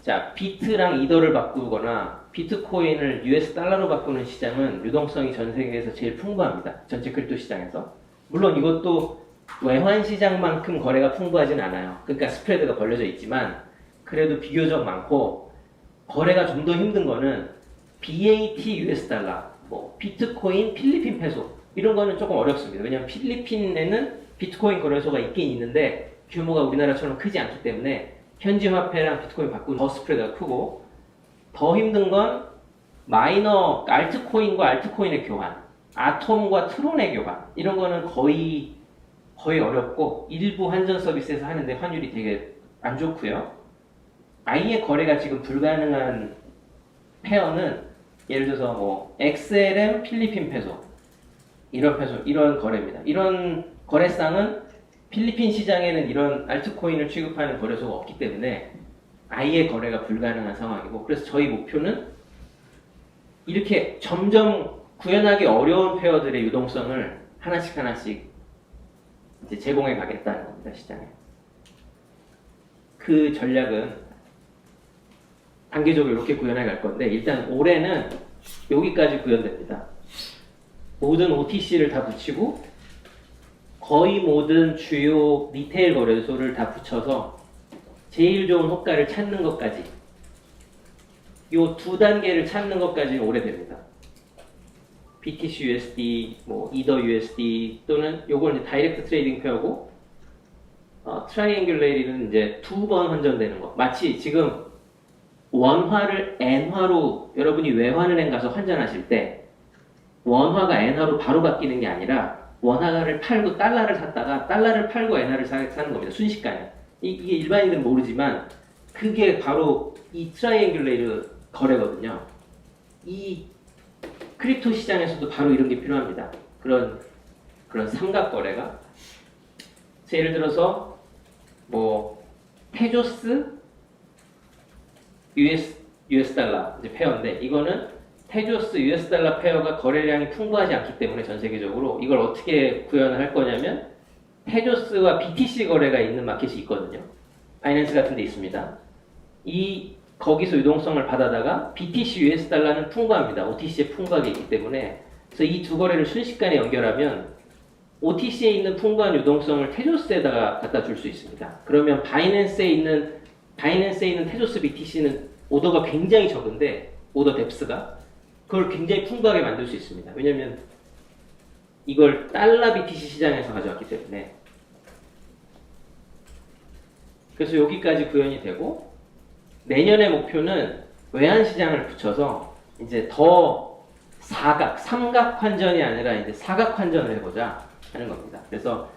자, 비트랑 이더를 바꾸거나 비트코인을 US 달러로 바꾸는 시장은 유동성이 전 세계에서 제일 풍부합니다. 전체 크립토 시장에서. 물론 이것도 외환 시장만큼 거래가 풍부하진 않아요. 그러니까 스프레드가 벌려져 있지만 그래도 비교적 많고, 거래가 좀 더 힘든 거는 BAT US 달러, 뭐 비트코인, 필리핀 페소 이런 거는 조금 어렵습니다. 왜냐하면 필리핀에는 비트코인 거래소가 있긴 있는데 규모가 우리나라처럼 크지 않기 때문에 현지 화폐랑 비트코인 바꾸는 더 스프레드가 크고, 더 힘든 건 마이너 알트코인과 알트코인의 교환, 아톰과 트론의 교환 이런 거는 거의 어렵고 일부 환전 서비스에서 하는데 환율이 되게 안 좋고요. 아예 거래가 지금 불가능한 페어는 예를 들어서 뭐 XLM 필리핀 페소 이런 거래입니다. 이런 거래상은 필리핀 시장에는 이런 알트코인을 취급하는 거래소가 없기 때문에 아예 거래가 불가능한 상황이고, 그래서 저희 목표는 이렇게 점점 구현하기 어려운 페어들의 유동성을 하나씩 이제 제공해 가겠다는 겁니다, 시장에. 그 전략은 단계적으로 이렇게 구현해 갈 건데, 일단 올해는 여기까지 구현됩니다. 모든 OTC를 다 붙이고 거의 모든 주요 리테일 거래소를 다 붙여서 제일 좋은 호가를 찾는 것까지, 요 두 단계를 찾는 것까지는 오래됩니다. BTC USD, 뭐 이더 USD 또는 요건 이제 다이렉트 트레이딩 페어고, 트라이앵귤레이는 이제 두 번 환전되는 거. 마치 지금 원화를 엔화로 여러분이 외환은행 가서 환전하실 때 원화가 엔화로 바로 바뀌는 게 아니라 원화를 팔고 달러를 샀다가 달러를 팔고 엔화를 사는 겁니다. 순식간에. 이게 일반인들은 모르지만 그게 바로 이 트라이앵귤레이트 거래거든요. 이 크립토 시장에서도 바로 이런 게 필요합니다. 그런 삼각 거래가. 예를 들어서 뭐 테조스 US 달러 이제 페어인데, 이거는 테조스 US 달러 페어가 거래량이 풍부하지 않기 때문에 전 세계적으로 이걸 어떻게 구현을 할 거냐면, 테조스와 BTC 거래가 있는 마켓이 있거든요. 바이낸스 같은 데 있습니다. 거기서 유동성을 받아다가 BTC US 달러는 풍부합니다. OTC에 풍부하게 있기 때문에. 그래서 이 두 거래를 순식간에 연결하면 OTC에 있는 풍부한 유동성을 테조스에다가 갖다 줄 수 있습니다. 그러면 바이낸스에 있는 테조스 BTC는 오더가 굉장히 적은데, 오더 뎁스가 그걸 굉장히 풍부하게 만들 수 있습니다. 왜냐면 이걸 달러 BTC 시장에서 가져왔기 때문에. 그래서 여기까지 구현이 되고, 내년의 목표는 외환 시장을 붙여서 이제 더 삼각 환전이 아니라 이제 사각 환전을 해보자 하는 겁니다. 그래서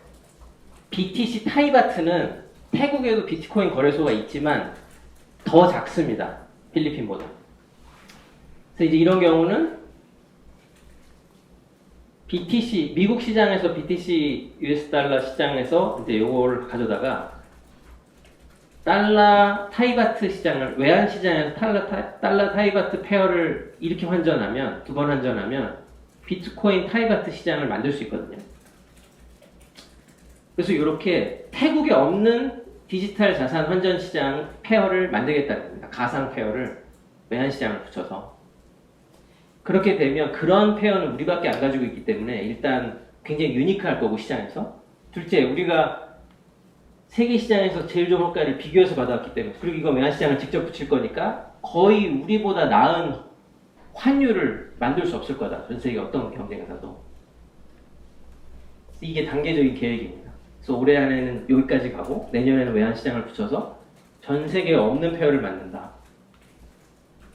BTC 타이바트는 태국에도 비트코인 거래소가 있지만 더 작습니다. 필리핀보다. 그래서 이제 이런 경우는 BTC, 미국 시장에서 BTC US 달러 시장에서 이제 요걸 가져다가 달러 타이바트 시장을, 외환 시장에서 달러 타이바트 페어를 이렇게 환전하면, 두 번 환전하면 비트코인 타이바트 시장을 만들 수 있거든요. 그래서 이렇게 태국에 없는 디지털 자산 환전 시장 페어를 만들겠다는 겁니다. 가상 페어를 외환 시장을 붙여서. 그렇게 되면 그런 페어는 우리밖에 안 가지고 있기 때문에 일단 굉장히 유니크할 거고, 시장에서. 둘째, 우리가 세계 시장에서 제일 좋은 호가를 비교해서 받아왔기 때문에, 그리고 이거 외환 시장을 직접 붙일 거니까 거의 우리보다 나은 환율을 만들 수 없을 거다. 전 세계 어떤 경쟁사도. 이게 단계적인 계획입니다. 그래서 올해 안에는 여기까지 가고 내년에는 외환 시장을 붙여서 전 세계에 없는 페어를 만든다.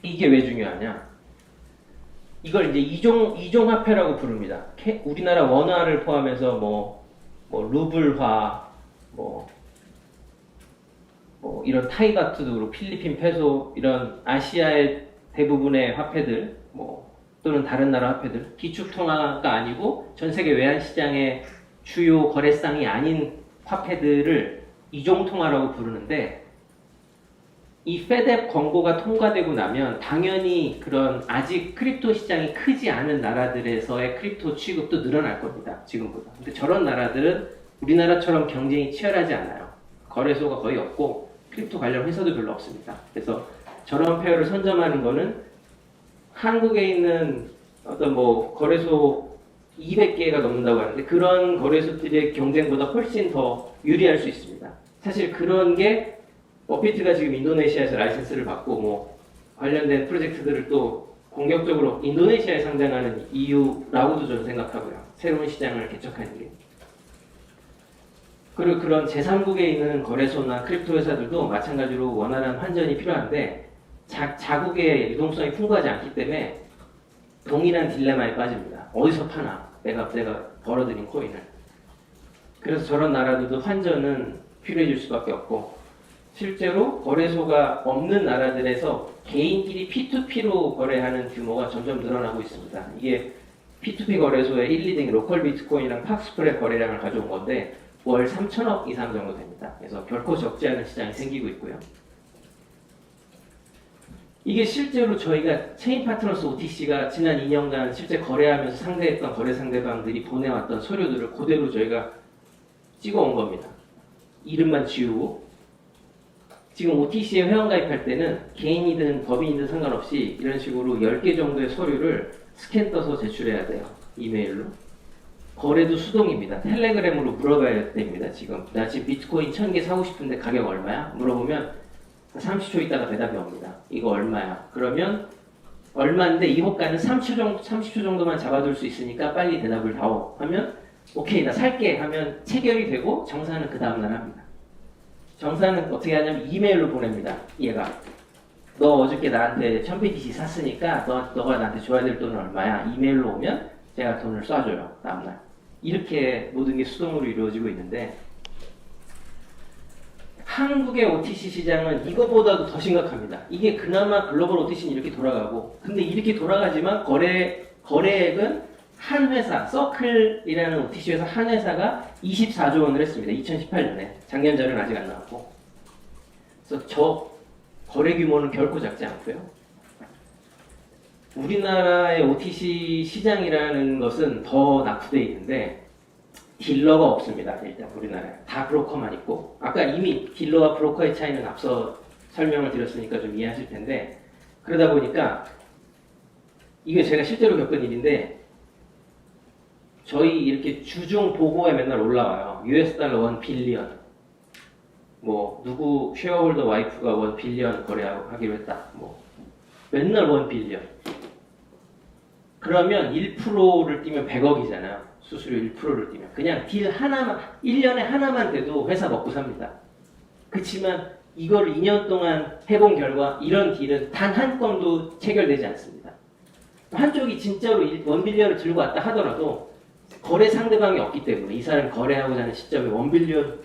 이게 왜 중요하냐? 이걸 이제 이종 화폐라고 부릅니다. 우리나라 원화를 포함해서 뭐 루블화, 뭐 이런 타이바트도 그렇고 필리핀 페소, 이런 아시아의 대부분의 화폐들, 또는 다른 나라 화폐들, 기축통화가 아니고 전 세계 외환 시장의 주요 거래상이 아닌 화폐들을 이종통화라고 부르는데, 이 페뎁 권고가 통과되고 나면 당연히 그런 아직 크립토 시장이 크지 않은 나라들에서의 크립토 취급도 늘어날 겁니다. 지금보다. 근데 저런 나라들은 우리나라처럼 경쟁이 치열하지 않아요. 거래소가 거의 없고 크립토 관련 회사도 별로 없습니다. 그래서 저런 페어를 선점하는 거는 한국에 있는 어떤 거래소 200개가 넘는다고 하는데, 그런 거래소들의 경쟁보다 훨씬 더 유리할 수 있습니다. 사실 그런 게 버피트가 지금 인도네시아에서 라이센스를 받고 관련된 프로젝트들을 또 공격적으로 인도네시아에 상장하는 이유라고도 저는 생각하고요. 새로운 시장을 개척하는 게. 그리고 그런 제3국에 있는 거래소나 크립토 회사들도 마찬가지로 원활한 환전이 필요한데 자국의 유동성이 풍부하지 않기 때문에 동일한 딜레마에 빠집니다. 어디서 파나? 내가 벌어들인 코인을. 그래서 저런 나라들도 환전은 필요해질 수밖에 없고 실제로 거래소가 없는 나라들에서 개인끼리 P2P로 거래하는 규모가 점점 늘어나고 있습니다. 이게 P2P 거래소의 1, 2등이 로컬 비트코인이랑 팍스프레 거래량을 가져온 건데 월 3천억 이상 정도 됩니다. 그래서 결코 적지 않은 시장이 생기고 있고요. 이게 실제로 저희가 체인 파트너스 OTC가 지난 2년간 실제 거래하면서 상대했던 거래 상대방들이 보내왔던 서류들을 그대로 저희가 찍어온 겁니다. 이름만 지우고 지금 OTC에 회원가입할 때는 개인이든 법인이든 상관없이 이런 식으로 10개 정도의 서류를 스캔 떠서 제출해야 돼요. 이메일로. 거래도 수동입니다. 텔레그램으로 물어봐야 됩니다. 나 지금 비트코인 1000개 사고 싶은데 가격 얼마야? 물어보면 30초 있다가 대답이 옵니다. 이거 얼마야? 그러면 얼마인데 이 호가는 30초 정도만 잡아둘 수 있으니까 빨리 대답을 다오 하면 오케이 나 살게 하면 체결이 되고 정산은 그 다음날 합니다. 정산은 어떻게 하냐면 이메일로 보냅니다. 얘가 너 어저께 나한테 1000BTC 샀으니까 너가 나한테 줘야 될 돈은 얼마야? 이메일로 오면 제가 돈을 쏴줘요. 다음날. 이렇게 모든 게 수동으로 이루어지고 있는데 한국의 OTC 시장은 이거보다도 더 심각합니다. 이게 그나마 글로벌 OTC는 이렇게 돌아가고 근데 이렇게 돌아가지만 거래액은 한 회사, 서클이라는 OTC 회사 한 회사가 24조 원을 했습니다. 2018년에. 작년 자료는 아직 안 나왔고. 그래서 저 거래 규모는 결코 작지 않고요. 우리나라의 OTC 시장이라는 것은 더 낙후되어 있는데 딜러가 없습니다. 일단 우리나라에. 다 브로커만 있고 아까 이미 딜러와 브로커의 차이는 앞서 설명을 드렸으니까 좀 이해하실 텐데 그러다 보니까 이게 제가 실제로 겪은 일인데 저희 이렇게 주중 보고에 맨날 올라와요. US 달러 1 빌리언 뭐 누구 쉐어홀더 와이프가 1 빌리언 거래하기로 했다. 뭐 맨날 1 빌리언 그러면 1%를 띄면 100억이잖아요. 수수료 1%를 띄면 그냥 딜 하나만 1년에 하나만 돼도 회사 먹고 삽니다. 그렇지만 이걸 2년 동안 해본 결과 이런 딜은 단 한 건도 체결되지 않습니다. 한쪽이 진짜로 1 빌리언을 들고 왔다 하더라도 거래 상대방이 없기 때문에 이 사람이 거래하고자 하는 시점에 1 빌리언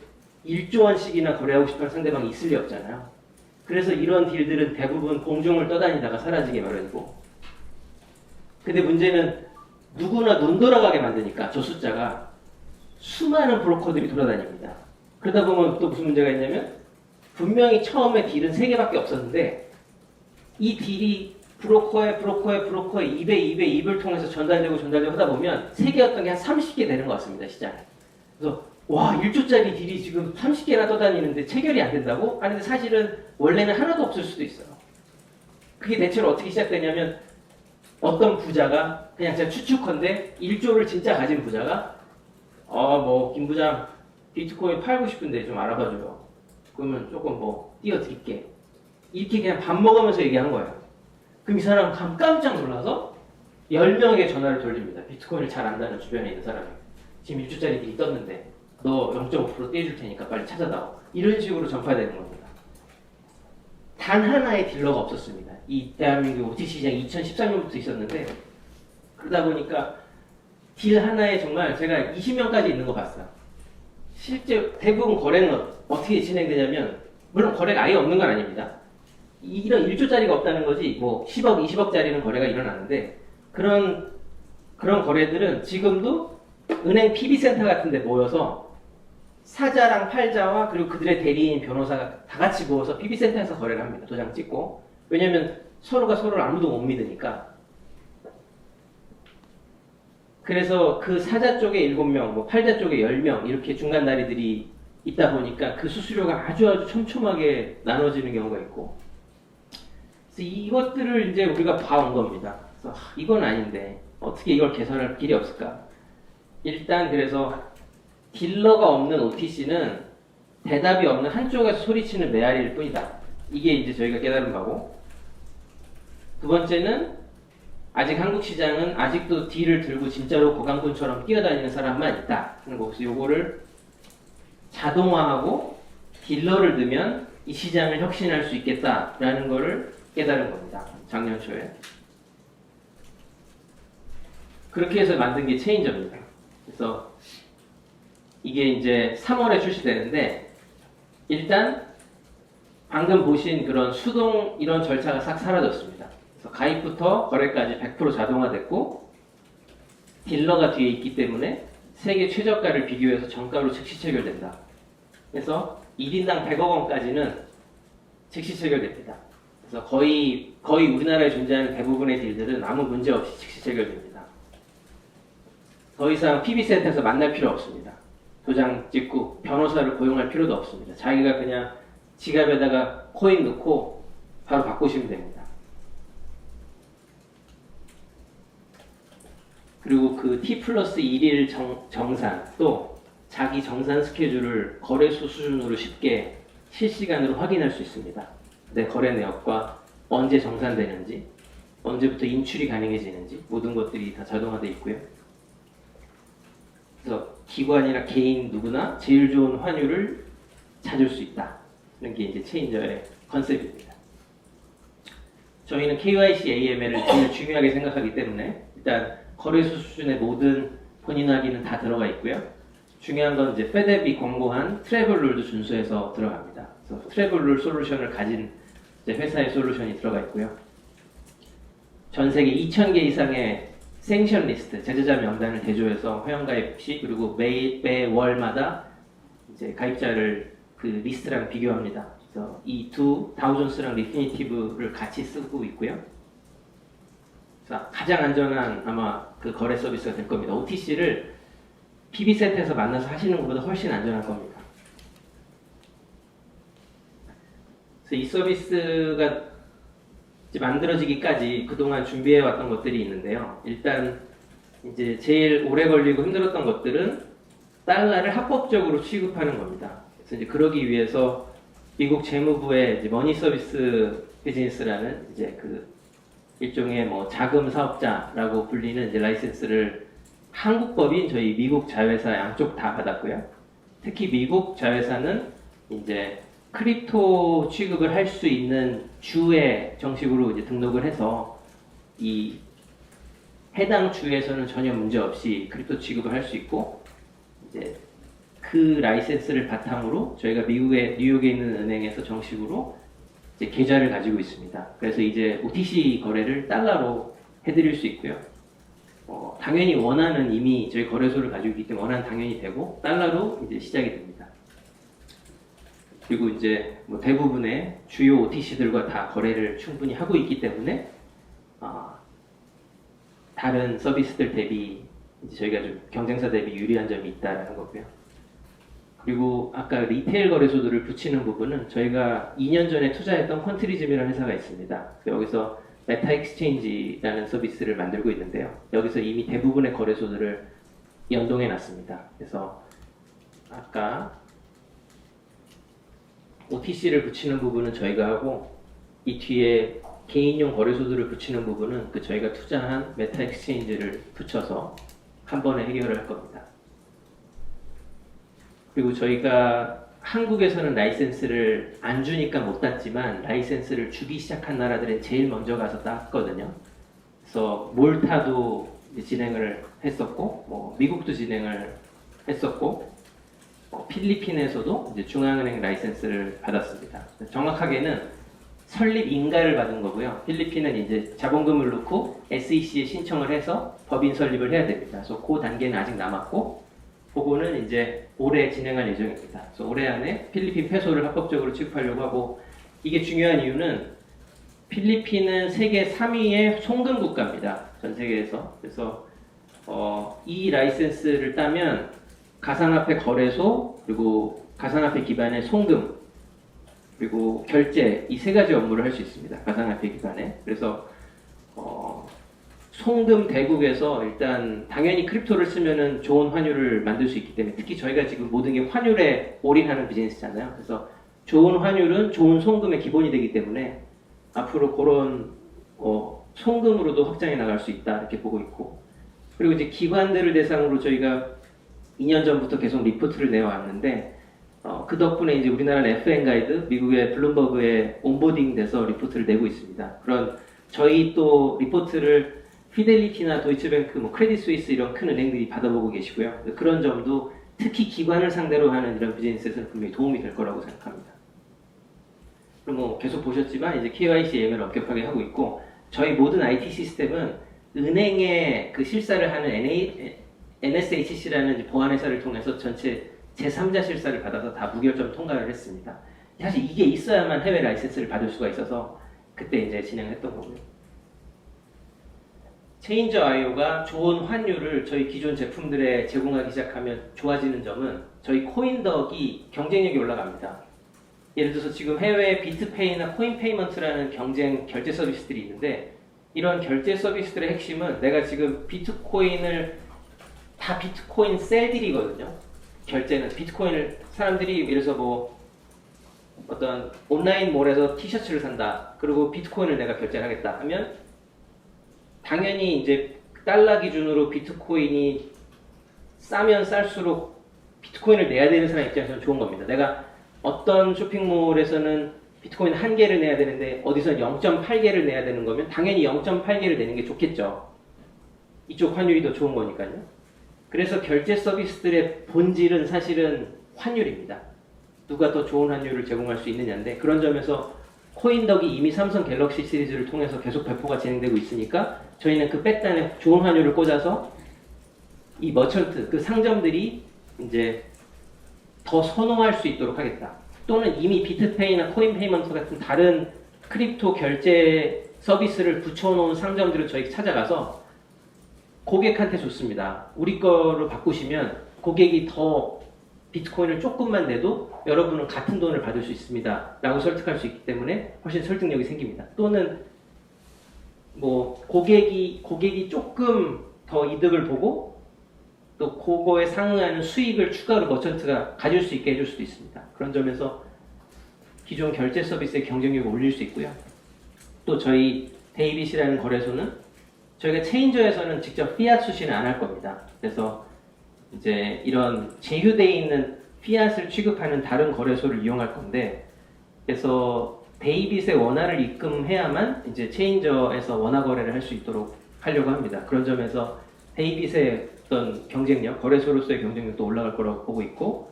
1조 원씩이나 거래하고 싶어하는 상대방이 있을 리 없잖아요. 그래서 이런 딜들은 대부분 공중을 떠다니다가 사라지게 마련이고 근데 문제는 누구나 눈 돌아가게 만드니까 저 숫자가 수많은 브로커들이 돌아다닙니다. 그러다 보면 또 무슨 문제가 있냐면 분명히 처음에 딜은 3개밖에 없었는데 이 딜이 브로커의 입을 통해서 전달되고 하다 보면 3개였던 게 한 30개 되는 것 같습니다. 시장에. 그래서 와 1조짜리 딜이 지금 30개나 떠다니는데 체결이 안 된다고? 아니 근데 사실은 원래는 하나도 없을 수도 있어요. 그게 대체로 어떻게 시작되냐면 어떤 부자가 그냥 제가 추측컨대 1조를 진짜 가진 부자가 뭐 김 부장 비트코인 팔고 싶은데 좀 알아봐줘요. 그러면 조금 뭐 띄워드릴게. 이렇게 그냥 밥 먹으면서 얘기한 거예요. 그럼 이 사람 깜짝 놀라서 10명에게 전화를 돌립니다. 비트코인을 잘 안다는 주변에 있는 사람이. 지금 1조짜리 딜이 떴는데 너 0.5% 떼줄 테니까 빨리 찾아다오. 이런 식으로 전파되는 겁니다. 단 하나의 딜러가 없었습니다. 이 대한민국 OTC 시장 2013년부터 있었는데 그러다 보니까 딜 하나에 정말 제가 20명까지 있는 거 봤어요. 실제 대부분 거래는 어떻게 진행되냐면 물론 거래가 아예 없는 건 아닙니다. 이런 1조짜리가 없다는 거지 뭐 10억, 20억짜리는 거래가 일어나는데 그런 거래들은 지금도 은행 PB센터 같은 데 모여서 사자랑 팔자와 그리고 그들의 대리인 변호사가 다 같이 모여서 PB센터에서 거래를 합니다. 도장 찍고. 왜냐면 서로가 서로를 아무도 못 믿으니까. 그래서 그 사자 쪽에 7명, 뭐 팔자 쪽에 10명 이렇게 중간 다리들이 있다 보니까 그 수수료가 아주 촘촘하게 나눠지는 경우가 있고 그래서 이것들을 이제 우리가 봐온 겁니다. 그래서 이건 아닌데 어떻게 이걸 개선할 길이 없을까? 일단 그래서 딜러가 없는 OTC는 대답이 없는 한쪽에서 소리치는 메아리일 뿐이다. 이게 이제 저희가 깨달은 바고 두 번째는 아직 한국 시장은 아직도 딜을 들고 진짜로 거강꾼처럼 뛰어다니는 사람만 있다 하는 거. 그래서 요거를 자동화하고 딜러를 넣으면 이 시장을 혁신할 수 있겠다라는 거를 깨달은 겁니다. 작년 초에. 그렇게 해서 만든 게 체인저입니다. 그래서 이게 이제 3월에 출시되는데 일단 방금 보신 그런 수동 이런 절차가 싹 사라졌습니다. 그래서 가입부터 거래까지 100% 자동화됐고 딜러가 뒤에 있기 때문에 세계 최저가를 비교해서 정가로 즉시 체결된다. 그래서 1인당 100억 원까지는 즉시 체결됩니다. 그래서 거의 우리나라에 존재하는 대부분의 딜들은 아무 문제 없이 즉시 체결됩니다. 더 이상 PB센터에서 만날 필요 없습니다. 도장 찍고 변호사를 고용할 필요도 없습니다. 자기가 그냥 지갑에다가 코인 넣고 바로 바꾸시면 됩니다. 그리고 그 T 플러스 1일 정산 또 자기 정산 스케줄을 거래소 수준으로 쉽게 실시간으로 확인할 수 있습니다. 내 거래 내역과 언제 정산되는지, 언제부터 인출이 가능해지는지 모든 것들이 다 자동화되어 있고요. 그래서 기관이나 개인 누구나 제일 좋은 환율을 찾을 수 있다. 하는 게 이제 체인저의 컨셉입니다. 저희는 KYC AML을 제일 중요하게 생각하기 때문에 일단 거래소 수준의 모든 본인 확인은 다 들어가 있고요. 중요한 건 이제 페데비 권고한 트래블 룰도 준수해서 들어갑니다. 그래서 트래블 룰 솔루션을 가진 이제 회사의 솔루션이 들어가 있고요. 전 세계 2,000개 이상의 생션 리스트, 제재자 명단을 대조해서 회원가입 시 그리고 매월마다 이제 가입자를 그 리스트랑 비교합니다. 그래서 이 두 다우존스랑 리피니티브를 같이 쓰고 있고요. 그래서 가장 안전한 아마 그 거래 서비스가 될 겁니다. OTC를 PB센터에서 만나서 하시는 것보다 훨씬 안전할 겁니다. 그래서 이 서비스가 이제 만들어지기까지 그동안 준비해왔던 것들이 있는데요. 일단 이제 제일 오래 걸리고 힘들었던 것들은 달러를 합법적으로 취급하는 겁니다. 그래서 이제 그러기 위해서 미국 재무부의 이제 머니 서비스 비즈니스라는 이제 그 일종의 뭐 자금 사업자라고 불리는 이제 라이센스를 한국 법인 저희 미국 자회사 양쪽 다 받았고요. 특히 미국 자회사는 이제 크립토 취급을 할 수 있는 주에 정식으로 이제 등록을 해서 이 해당 주에서는 전혀 문제 없이 크립토 취급을 할 수 있고 이제 그 라이센스를 바탕으로 저희가 미국의 뉴욕에 있는 은행에서 정식으로 이제 계좌를 가지고 있습니다. 그래서 이제 OTC 거래를 달러로 해드릴 수 있고요. 당연히 원화는 이미 저희 거래소를 가지고 있기 때문에 원화는 당연히 되고 달러로 이제 시작이 됩니다. 그리고 이제 뭐 대부분의 주요 OTC들과 다 거래를 충분히 하고 있기 때문에 다른 서비스들 대비 이제 저희가 좀 경쟁사 대비 유리한 점이 있다라는 거고요. 그리고 아까 리테일 거래소들을 붙이는 부분은 저희가 2년 전에 투자했던 퀀트리즘이라는 회사가 있습니다. 여기서 메타 익스체인지라는 서비스를 만들고 있는데요. 여기서 이미 대부분의 거래소들을 연동해 놨습니다. 그래서 아까 OTC를 붙이는 부분은 저희가 하고 이 뒤에 개인용 거래소들을 붙이는 부분은 그 저희가 투자한 메타 익스체인지를 붙여서 한 번에 해결을 할 겁니다. 그리고 저희가 한국에서는 라이센스를 안 주니까 못 땄지만 라이센스를 주기 시작한 나라들은 제일 먼저 가서 땄거든요. 그래서 몰타도 진행을 했었고, 뭐 미국도 진행을 했었고, 필리핀에서도 이제 중앙은행 라이센스를 받았습니다. 정확하게는 설립 인가를 받은 거고요. 필리핀은 이제 자본금을 넣고 SEC에 신청을 해서 법인 설립을 해야 됩니다. 그래서 그 단계는 아직 남았고, 그거는 이제 올해 진행할 예정입니다. 그래서 올해 안에 필리핀 페소를 합법적으로 취급하려고 하고, 이게 중요한 이유는 필리핀은 세계 3위의 송금 국가입니다. 전 세계에서. 그래서 이 라이센스를 따면 가상화폐 거래소, 그리고 가상화폐 기반의 송금, 그리고 결제, 이 세 가지 업무를 할 수 있습니다. 가상화폐 기반에. 그래서 송금 대국에서 일단 당연히 크립토를 쓰면은 좋은 환율을 만들 수 있기 때문에, 특히 저희가 지금 모든 게 환율에 올인하는 비즈니스잖아요. 그래서 좋은 환율은 좋은 송금의 기본이 되기 때문에 앞으로 그런 송금으로도 확장해 나갈 수 있다 이렇게 보고 있고, 그리고 이제 기관들을 대상으로 저희가 2년 전부터 계속 리포트를 내왔는데 그 덕분에 이제 우리나라는 FN 가이드, 미국의 블룸버그에 온보딩 돼서 리포트를 내고 있습니다. 그런 저희 또 리포트를 피델리티나 도이치뱅크, 뭐 크레딧 스위스 이런 큰 은행들이 받아보고 계시고요. 그런 점도 특히 기관을 상대로 하는 이런 비즈니스에서는 분명히 도움이 될 거라고 생각합니다. 그럼 뭐 계속 보셨지만 이제 KYC AML 엄격하게 하고 있고, 저희 모든 IT 시스템은 은행의 그 실사를 하는 NSHC라는 보안회사를 통해서 전체 제3자 실사를 받아서 다 무결점 통과를 했습니다. 사실 이게 있어야만 해외 라이센스를 받을 수가 있어서 그때 이제 진행했던 거고요. 체인저 IO가 좋은 환율을 저희 기존 제품들에 제공하기 시작하면 좋아지는 점은 저희 코인덕이 경쟁력이 올라갑니다. 예를 들어서 지금 해외 비트페이나 코인페이먼트라는 경쟁 결제 서비스들이 있는데, 이런 결제 서비스들의 핵심은 내가 지금 비트코인을 다 비트코인 셀들이거든요. 결제는 비트코인을 사람들이 예를 들어서 뭐 어떤 온라인 몰에서 티셔츠를 산다. 그리고 비트코인을 내가 결제를 하겠다 하면 당연히 이제 달러 기준으로 비트코인이 싸면 쌀수록 비트코인을 내야 되는 사람 입장에서는 좋은 겁니다. 내가 어떤 쇼핑몰에서는 비트코인 1개를 내야 되는데 어디서 0.8개를 내야 되는 거면 당연히 0.8개를 내는 게 좋겠죠. 이쪽 환율이 더 좋은 거니까요. 그래서 결제 서비스들의 본질은 사실은 환율입니다. 누가 더 좋은 환율을 제공할 수 있느냐인데, 그런 점에서 코인덕이 이미 삼성 갤럭시 시리즈를 통해서 계속 배포가 진행되고 있으니까 저희는 그 백단에 좋은 환율을 꽂아서 이 머천트, 그 상점들이 이제 더 선호할 수 있도록 하겠다. 또는 이미 비트페이나 코인페이먼트 같은 다른 크립토 결제 서비스를 붙여놓은 상점들을 저희 찾아가서 고객한테 좋습니다. 우리 거로 바꾸시면 고객이 더 비트코인을 조금만 내도 여러분은 같은 돈을 받을 수 있습니다. 라고 설득할 수 있기 때문에 훨씬 설득력이 생깁니다. 또는 뭐 고객이 조금 더 이득을 보고 또 그거에 상응하는 수익을 추가로 머천트가 가질 수 있게 해줄 수도 있습니다. 그런 점에서 기존 결제 서비스의 경쟁력을 올릴 수 있고요. 또 저희 데이빗이라는 거래소는 저희가 체인저에서는 직접 피앗 수신을 안 할 겁니다. 그래서 이제 이런 제휴되어 있는 피앗을 취급하는 다른 거래소를 이용할 건데, 그래서 데이빗의 원화를 입금해야만 이제 체인저에서 원화 거래를 할 수 있도록 하려고 합니다. 그런 점에서 데이빗의 어떤 경쟁력, 거래소로서의 경쟁력도 올라갈 거라고 보고 있고,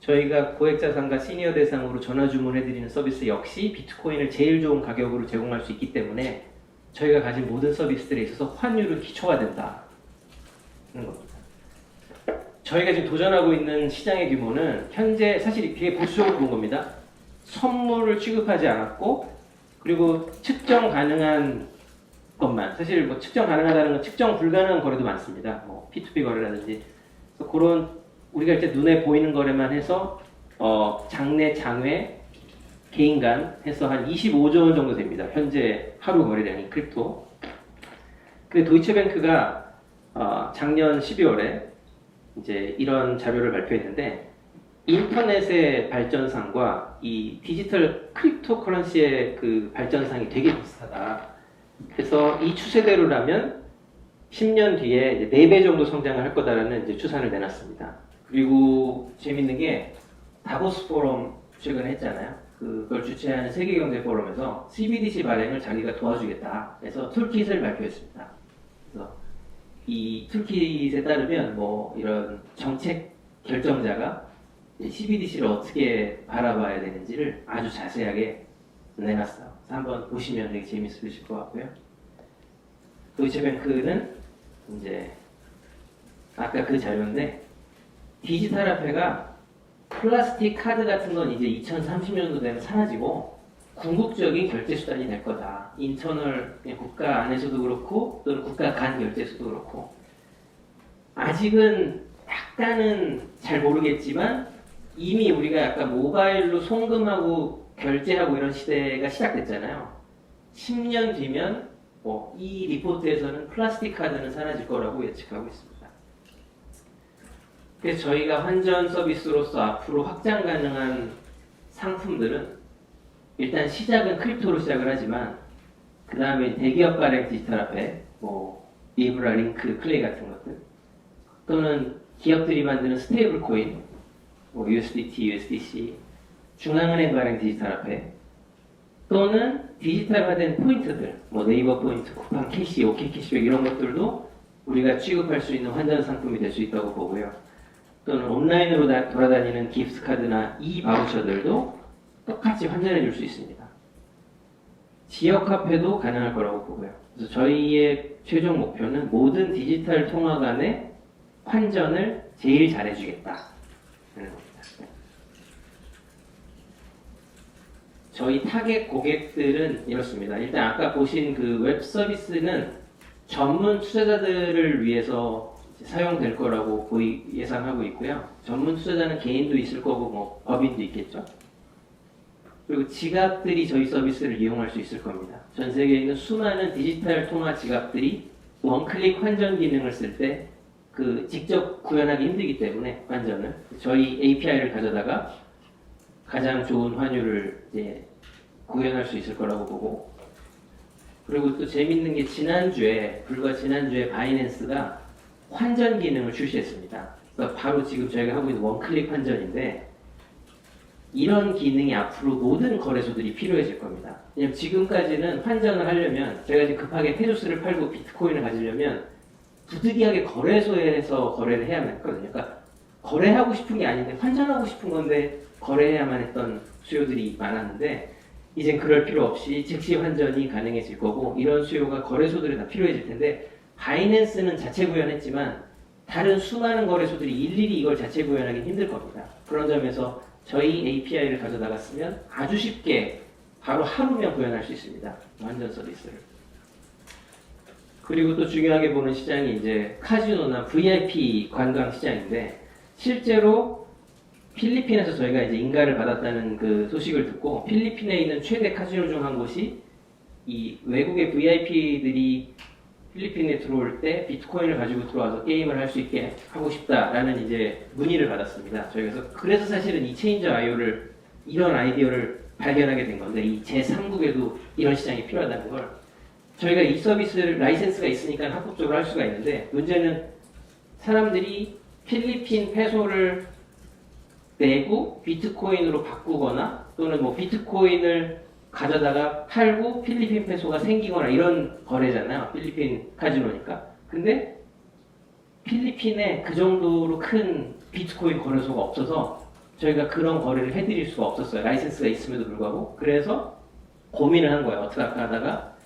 저희가 고액자산가 시니어 대상으로 전화 주문해드리는 서비스 역시 비트코인을 제일 좋은 가격으로 제공할 수 있기 때문에 저희가 가진 모든 서비스들에 있어서 환율은 기초가 된다는 겁니다. 저희가 지금 도전하고 있는 시장의 규모는 현재 사실 되게 보수적으로 본 겁니다. 선물을 취급하지 않았고, 그리고 측정 가능한 것만, 사실 뭐 측정 가능하다는 건 측정 불가능한 거래도 많습니다. 뭐 P2P 거래라든지. 그래서 그런 우리가 이제 눈에 보이는 거래만 해서 장내, 장외, 개인 간 해서 한 25조 원 정도 됩니다. 현재 하루 거래량이 크립토. 그 도이체뱅크가 작년 12월에 이제 이런 자료를 발표했는데, 인터넷의 발전상과 이 디지털 크립토 커런시의 그 발전상이 되게 비슷하다. 그래서 이 추세대로라면 10년 뒤에 이제 4배 정도 성장을 할 거다라는 이제 추산을 내놨습니다. 그리고 재밌는 게 다보스 포럼 최근에 했잖아요. 그걸 주최하는 세계경제 포럼에서 CBDC 발행을 자기가 도와주겠다 해서 툴킷을 발표했습니다. 그래서 이 툴킷에 따르면 뭐 이런 정책 결정자가 CBDC를 어떻게 바라봐야 되는지를 아주 자세하게 내놨어요. 그래서 한번 보시면 되게 재밌으실 것 같고요. 도이체뱅크는 이제 아까 그 자료인데, 디지털 화폐가 플라스틱 카드 같은 건 이제 2030년도 되면 사라지고 궁극적인 결제 수단이 될 거다. 인터널 국가 안에서도 그렇고 또는 국가 간 결제에서도 그렇고, 아직은 약간은 잘 모르겠지만 이미 우리가 약간 모바일로 송금하고 결제하고 이런 시대가 시작됐잖아요. 10년 뒤면 뭐 이 리포트에서는 플라스틱 카드는 사라질 거라고 예측하고 있습니다. 그래서 저희가 환전 서비스로서 앞으로 확장 가능한 상품들은 일단 시작은 크립토로 시작을 하지만 그 다음에 대기업 발행 디지털 화폐, 뭐 리브라, 링크, 클레이 같은 것들, 또는 기업들이 만드는 스테이블 코인, 뭐 USDT, USDC, 중앙은행 발행 디지털 화폐, 또는 디지털화된 포인트들, 뭐 네이버 포인트, 쿠팡 캐시, 오케이 캐시백 이런 것들도 우리가 취급할 수 있는 환전 상품이 될 수 있다고 보고요. 또는 온라인으로 돌아다니는 기프트 카드나 이 바우처들도 똑같이 환전해 줄 수 있습니다. 지역 화폐도 가능할 거라고 보고요. 그래서 저희의 최종 목표는 모든 디지털 통화 간의 환전을 제일 잘해주겠다는 겁니다. 저희 타겟 고객들은 이렇습니다. 일단 아까 보신 그 웹 서비스는 전문 투자자들을 위해서 사용될 거라고 예상하고 있고요. 전문 투자자는 개인도 있을 거고 뭐 법인도 있겠죠. 그리고 지갑들이 저희 서비스를 이용할 수 있을 겁니다. 전 세계에 있는 수많은 디지털 통화 지갑들이 원클릭 환전 기능을 쓸 때 그 직접 구현하기 힘들기 때문에 환전을 저희 API를 가져다가 가장 좋은 환율을 이제 구현할 수 있을 거라고 보고, 그리고 또 재밌는 게 불과 지난주에 바이낸스가 환전 기능을 출시했습니다. 그래서 바로 지금 저희가 하고 있는 원클릭 환전인데, 이런 기능이 앞으로 모든 거래소들이 필요해질 겁니다. 왜냐면 지금까지는 환전을 하려면 제가 지금 급하게 테조스를 팔고 비트코인을 가지려면 부득이하게 거래소에서 거래를 해야만 했거든요. 그러니까 거래하고 싶은 게 아닌데 환전하고 싶은 건데 거래해야만 했던 수요들이 많았는데, 이젠 그럴 필요 없이 즉시 환전이 가능해질 거고, 이런 수요가 거래소들에 다 필요해질 텐데, 바이낸스는 자체 구현했지만 다른 수많은 거래소들이 일일이 이걸 자체 구현하기 힘들 겁니다. 그런 점에서 저희 API를 가져다가 쓰면 아주 쉽게 바로 하루면 구현할 수 있습니다. 환전 서비스를. 그리고 또 중요하게 보는 시장이 이제 카지노나 VIP 관광 시장인데, 실제로 필리핀에서 저희가 이제 인가를 받았다는 그 소식을 듣고, 필리핀에 있는 최대 카지노 중 한 곳이 이 외국의 VIP들이 필리핀에 들어올 때 비트코인을 가지고 들어와서 게임을 할 수 있게 하고 싶다라는 이제 문의를 받았습니다. 저희가 그래서 사실은 이 체인저 IO를, 이런 아이디어를 발견하게 된 건데, 이 제3국에도 이런 시장이 필요하다는 걸, 저희가 이 서비스를 라이센스가 있으니까 합법적으로 할 수가 있는데, 문제는 사람들이 필리핀 페소를 내고 비트코인으로 바꾸거나, 또는 뭐 비트코인을 가져다가 팔고 필리핀 페소가 생기거나 이런 거래잖아요. 필리핀 카지노니까. 근데 필리핀에 그 정도로 큰 비트코인 거래소가 없어서 저희가 그런 거래를 해드릴 수가 없었어요. 라이센스가 있음에도 불구하고. 그래서 고민을 한 거예요. 어떻게 할까 하다가,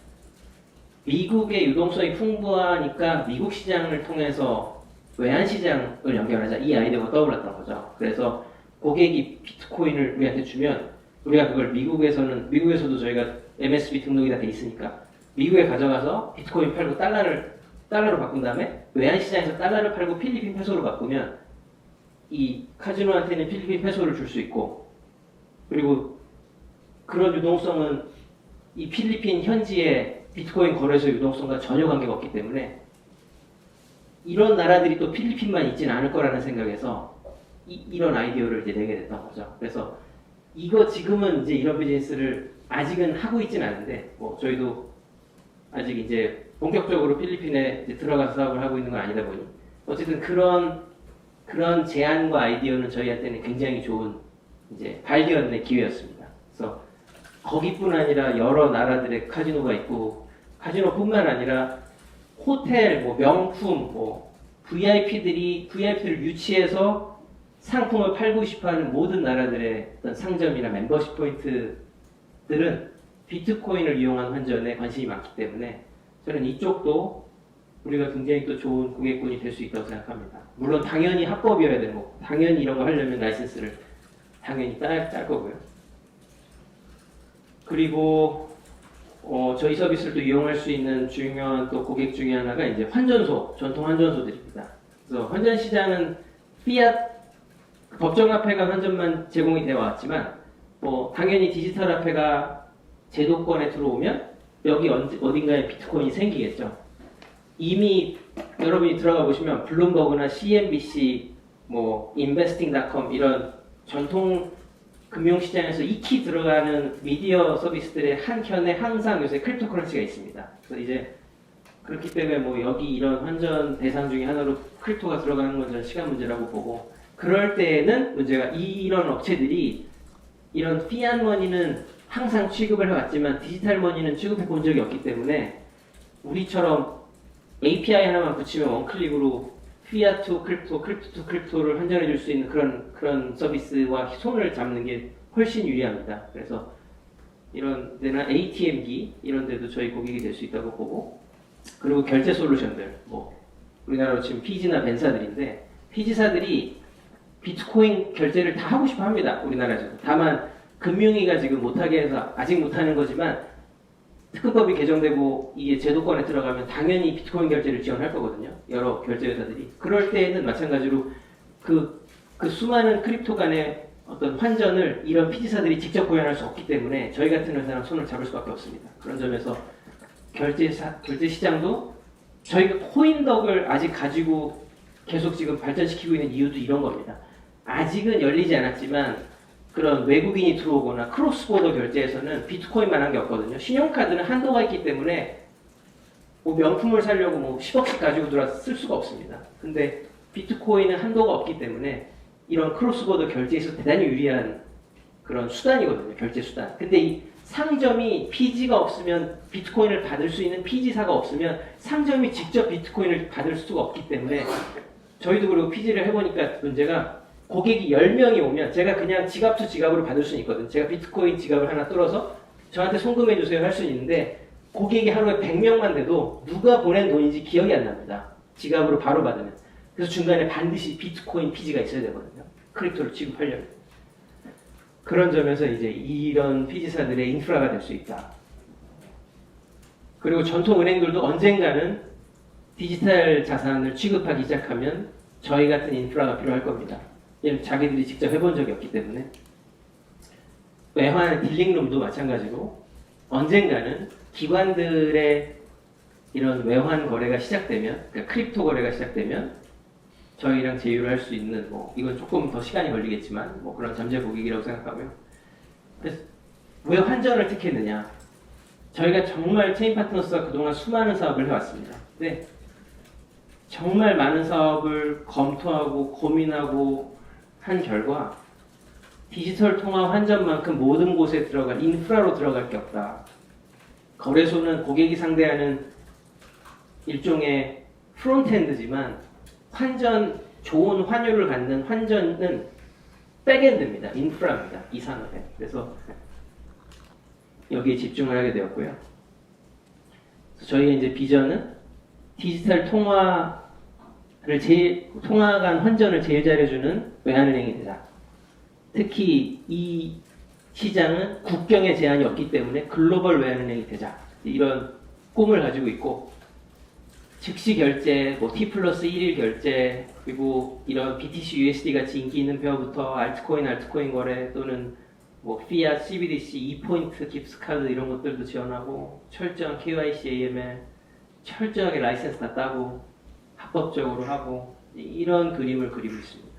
미국의 유동성이 풍부하니까 미국 시장을 통해서 외환 시장을 연결하자, 이 아이디어가 떠올랐던 거죠. 그래서 고객이 비트코인을 우리한테 주면 우리가 그걸 미국에서도 저희가 MSB 등록이 다 돼 있으니까 미국에 가져가서 비트코인 팔고 달러로 바꾼 다음에 외환 시장에서 달러를 팔고 필리핀 페소로 바꾸면 이 카지노한테는 필리핀 페소를 줄 수 있고, 그리고 그런 유동성은 이 필리핀 현지의 비트코인 거래소 유동성과 전혀 관계가 없기 때문에 이런 나라들이 또 필리핀만 있지는 않을 거라는 생각에서 이런 아이디어를 이제 내게 됐던 거죠. 그래서 이거 지금은 이제 이런 비즈니스를 아직은 하고 있지는 않은데, 뭐 저희도 아직 이제 본격적으로 필리핀에 이제 들어가서 사업을 하고 있는 건 아니다 보니, 어쨌든 그런 제안과 아이디어는 저희한테는 굉장히 좋은 이제 발견의 기회였습니다. 그래서 거기뿐 아니라 여러 나라들의 카지노가 있고, 카지노뿐만 아니라 호텔, 뭐 명품, 뭐 VIP들을 유치해서 상품을 팔고 싶어하는 모든 나라들의 어떤 상점이나 멤버십 포인트들은 비트코인을 이용한 환전에 관심이 많기 때문에 저는 이쪽도 우리가 굉장히 또 좋은 고객군이 될 수 있다고 생각합니다. 물론 당연히 합법이어야 되고, 당연히 이런 거 하려면 라이센스를 당연히 딸 거고요. 그리고 저희 서비스를 또 이용할 수 있는 중요한 또 고객 중에 하나가 이제 환전소, 전통 환전소들입니다. 그래서 환전 시장은 피앗 법정화폐가 환전만 제공이 되어 왔지만, 뭐 당연히 디지털 화폐가 제도권에 들어오면 여기 어딘가에 비트코인이 생기겠죠. 이미 여러분이 들어가 보시면 블룸버그나 CNBC, 뭐 investing.com 이런 전통 금융시장에서 익히 들어가는 미디어 서비스들의 한켠에 항상 요새 크립토커런시가 있습니다. 그래서 이제 그렇기 때문에 뭐 여기 이런 환전 대상 중에 하나로 크립토가 들어가는 건 저는 시간 문제라고 보고, 그럴 때에는 문제가 이런 업체들이 이런 피앗 머니는 항상 취급을 해왔지만 디지털 머니는 취급해 본 적이 없기 때문에 우리처럼 API 하나만 붙이면 원클릭으로 피앗 투 크립토, 크립토 투 크립토를 환전해 줄 수 있는 그런 서비스와 손을 잡는 게 훨씬 유리합니다. 그래서 이런 데나 ATM기 이런 데도 저희 고객이 될 수 있다고 보고, 그리고 결제 솔루션들, 뭐 우리나라로 지금 피지나 벤사들인데 피지사들이 비트코인 결제를 다 하고 싶어 합니다. 우리나라에서. 다만 금융위가 지금 못하게 해서 아직 못하는 거지만 특허법이 개정되고 이게 제도권에 들어가면 당연히 비트코인 결제를 지원할 거거든요. 여러 결제 회사들이. 그럴 때에는 마찬가지로 그 수많은 크립토 간의 어떤 환전을 이런 피지사들이 직접 구현할 수 없기 때문에 저희 같은 회사는 손을 잡을 수밖에 없습니다. 그런 점에서 결제 시장도 저희가 코인덕을 아직 가지고 계속 지금 발전시키고 있는 이유도 이런 겁니다. 아직은 열리지 않았지만 그런 외국인이 들어오거나 크로스보더 결제에서는 비트코인만 한 게 없거든요. 신용카드는 한도가 있기 때문에 뭐 명품을 사려고 뭐 10억씩 가지고 들어와서 쓸 수가 없습니다. 근데 비트코인은 한도가 없기 때문에 이런 크로스보더 결제에서 대단히 유리한 그런 수단이거든요. 결제 수단. 근데 이 상점이 피지가 없으면 비트코인을 받을 수 있는 피지사가 없으면 상점이 직접 비트코인을 받을 수가 없기 때문에 저희도 그리고 피지를 해보니까 문제가 고객이 10명이 오면 제가 그냥 지갑 투 지갑으로 받을 수는 있거든요. 제가 비트코인 지갑을 하나 뚫어서 저한테 송금해 주세요 할 수는 있는데 고객이 하루에 100명만 돼도 누가 보낸 돈인지 기억이 안 납니다. 지갑으로 바로 받으면. 그래서 중간에 반드시 비트코인 피지가 있어야 되거든요. 크립토를 지급하려면. 그런 점에서 이제 이런 피지사들의 인프라가 될 수 있다. 그리고 전통 은행들도 언젠가는 디지털 자산을 취급하기 시작하면 저희 같은 인프라가 필요할 겁니다. 자기들이 직접 해본 적이 없기 때문에. 외환 딜링룸도 마찬가지로 언젠가는 기관들의 이런 외환 거래가 시작되면, 그러니까 크립토 거래가 시작되면 저희랑 제휴를 할 수 있는, 뭐 이건 조금 더 시간이 걸리겠지만 뭐 그런 잠재 고객이라고 생각하고요. 그래서 왜 환전을 택했느냐? 저희가 정말 체인 파트너스가 그동안 수많은 사업을 해왔습니다. 근데 정말 많은 사업을 검토하고 고민하고 한 결과 디지털 통화 환전만큼 모든 곳에 들어갈 인프라로 들어갈 게 없다. 거래소는 고객이 상대하는 일종의 프론트엔드지만 환전, 좋은 환율을 갖는 환전은 백엔드입니다. 인프라입니다. 이 산업에. 그래서 여기에 집중을 하게 되었고요. 그래서 저희의 이제 비전은 디지털 통화 간 환전을 제일 잘해주는 외환은행이 되자. 특히 이 시장은 국경의 제한이 없기 때문에 글로벌 외환은행이 되자. 이런 꿈을 가지고 있고, 즉시 결제, 뭐 T+1일 결제, 그리고 이런 BTC USD 같이 인기 있는 페어부터 알트코인 거래 또는 뭐 피앗, CBDC, 2포인트 깁스카드 이런 것들도 지원하고 철저한 KYC, AML, 철저하게 라이센스 다 따고 합법적으로 하고 이런 그림을 그리고 있습니다.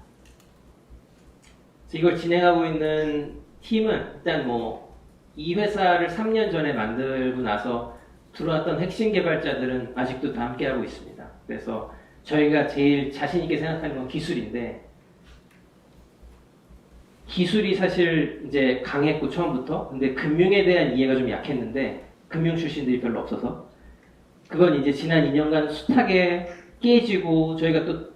이걸 진행하고 있는 팀은 일단 뭐 이 회사를 3년 전에 만들고 나서 들어왔던 핵심 개발자들은 아직도 다 함께하고 있습니다. 그래서 저희가 제일 자신 있게 생각하는 건 기술인데, 기술이 사실 이제 강했고 처음부터, 근데 금융에 대한 이해가 좀 약했는데 금융 출신들이 별로 없어서 그건 이제 지난 2년간 숱하게 깨지고 저희가 또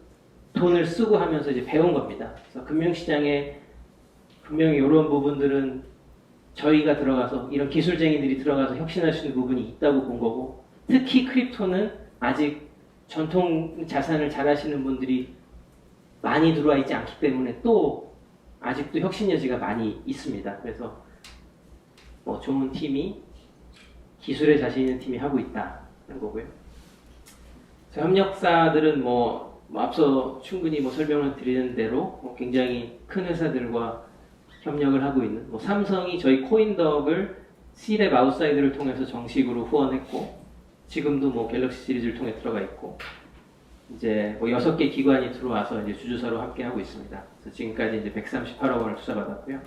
돈을 쓰고 하면서 이제 배운 겁니다. 그래서 금융시장에 분명히 이런 부분들은 저희가 들어가서 이런 기술쟁이들이 들어가서 혁신할 수 있는 부분이 있다고 본 거고, 특히 크립토는 아직 전통 자산을 잘 하시는 분들이 많이 들어와 있지 않기 때문에 또 아직도 혁신 여지가 많이 있습니다. 그래서 뭐 좋은 팀이, 기술에 자신 있는 팀이 하고 있다는 거고요. 협력사들은 뭐 앞서 충분히 뭐 설명을 드리는 대로 뭐 굉장히 큰 회사들과 협력을 하고 있는, 뭐 삼성이 저희 코인덕을 C랩 아웃사이드를 통해서 정식으로 후원했고, 지금도 뭐 갤럭시 시리즈를 통해 들어가 있고, 이제 뭐 6개 기관이 들어와서 이제 주주사로 함께 하고 있습니다. 그래서 지금까지 이제 138억 원을 투자받았고요.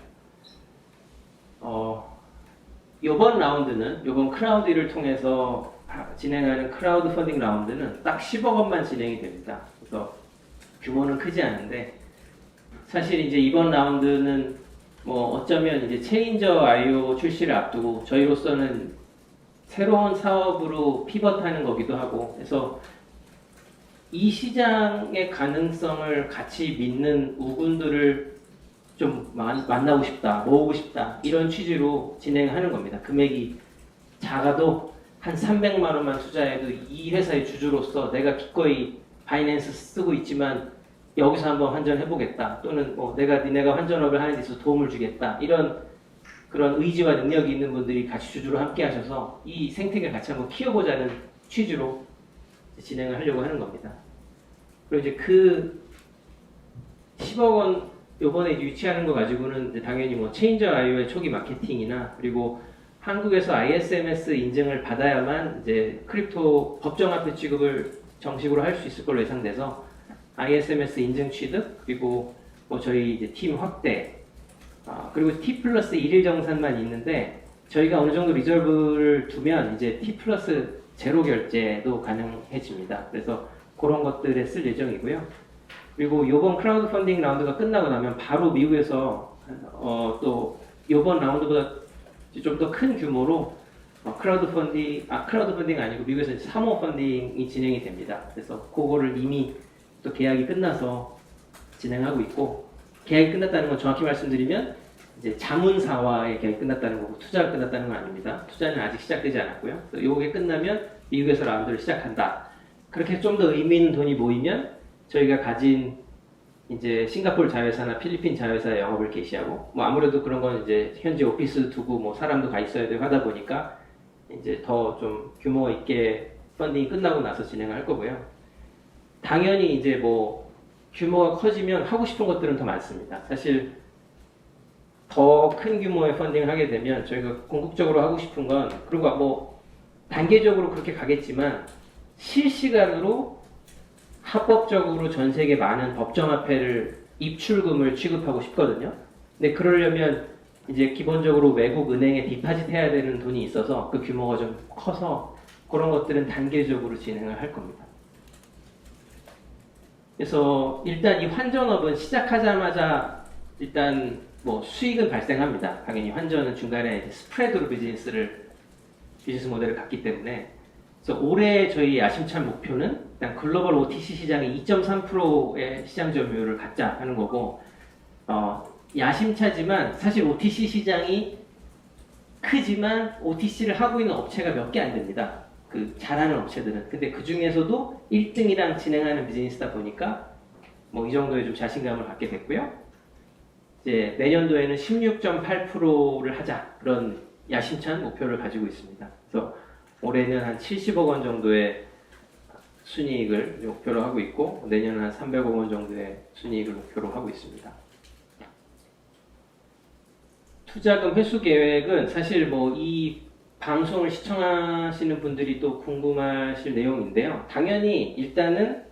이번 라운드는 이번 크라우드를 통해서 진행하는 크라우드 펀딩 라운드는 딱 10억 원만 진행이 됩니다. 그래서 규모는 크지 않은데 사실 이제 이번 라운드는 뭐 어쩌면 이제 체인저 IO 출시를 앞두고 저희로서는 새로운 사업으로 피벗하는 거기도 하고 그래서 이 시장의 가능성을 같이 믿는 우군들을 좀 만나고 싶다, 모으고 싶다 이런 취지로 진행하는 겁니다. 금액이 작아도 한 300만 원만 투자해도 이 회사의 주주로서 내가 기꺼이 바이낸스 쓰고 있지만 여기서 한번 환전해보겠다 또는 뭐 니네가 환전업을 하는 데 있어서 도움을 주겠다 이런 그런 의지와 능력이 있는 분들이 같이 주주로 함께 하셔서 이 생태계를 같이 한번 키워보자는 취지로 진행을 하려고 하는 겁니다. 그리고 이제 그 10억 원 요번에 유치하는 거 가지고는 이제 당연히 뭐 체인저 IO의 초기 마케팅이나 그리고 한국에서 ISMS 인증을 받아야만 이제 크립토 법정화폐 취급을 정식으로 할 수 있을 걸로 예상돼서 ISMS 인증 취득 그리고 뭐 저희 이제 팀 확대 그리고 T 플러스 1일 정산만 있는데 저희가 어느 정도 리저브를 두면 이제 T 플러스 제로 결제도 가능해집니다. 그래서 그런 것들에 쓸 예정이고요. 그리고 이번 크라우드 펀딩 라운드가 끝나고 나면 바로 미국에서 또 이번 라운드보다 좀 더 큰 규모로 크라우드 펀딩 아니고 미국에서 사모 펀딩이 진행이 됩니다. 그래서 그거를 이미 또 계약이 끝나서 진행하고 있고 계약이 끝났다는 건 정확히 말씀드리면 이제 자문사와의 계약이 끝났다는 거고 투자가 끝났다는 건 아닙니다. 투자는 아직 시작되지 않았고요. 이게 끝나면 미국에서 라운드를 시작한다. 그렇게 좀 더 의미 있는 돈이 모이면 저희가 가진 이제 싱가포르 자회사나 필리핀 자회사의 영업을 개시하고 뭐 아무래도 그런 건 이제 현지 오피스 두고 뭐 사람도 가 있어야 되고 하다 보니까 이제 더 좀 규모 있게 펀딩이 끝나고 나서 진행을 할 거고요. 당연히 이제 뭐 규모가 커지면 하고 싶은 것들은 더 많습니다. 사실 더 큰 규모의 펀딩을 하게 되면 저희가 궁극적으로 하고 싶은 건 그리고 뭐 단계적으로 그렇게 가겠지만 실시간으로 합법적으로 전 세계 많은 법정화폐를 입출금을 취급하고 싶거든요. 근데 그러려면 이제 기본적으로 외국 은행에 디파짓 해야 되는 돈이 있어서 그 규모가 좀 커서 그런 것들은 단계적으로 진행을 할 겁니다. 그래서 일단 이 환전업은 시작하자마자 일단 뭐 수익은 발생합니다. 당연히 환전은 중간에 이제 스프레드로 비즈니스 모델을 갖기 때문에 그래서 올해 저희 야심찬 목표는 일단 글로벌 OTC 시장의 2.3%의 시장 점유율을 갖자 하는 거고 야심차지만 사실 OTC 시장이 크지만 OTC를 하고 있는 업체가 몇 개 안 됩니다. 그 잘하는 업체들은. 근데 그 중에서도 1등이랑 진행하는 비즈니스다 보니까 뭐 이 정도의 좀 자신감을 갖게 됐고요. 이제 내년도에는 16.8%를 하자 그런 야심찬 목표를 가지고 있습니다. 그래서 올해는 한 70억 원 정도의 순이익을 목표로 하고 있고 내년은 한 300억 원 정도의 순이익을 목표로 하고 있습니다. 투자금 회수 계획은 사실 뭐 이 방송을 시청하시는 분들이 또 궁금하실 내용인데요. 당연히 일단은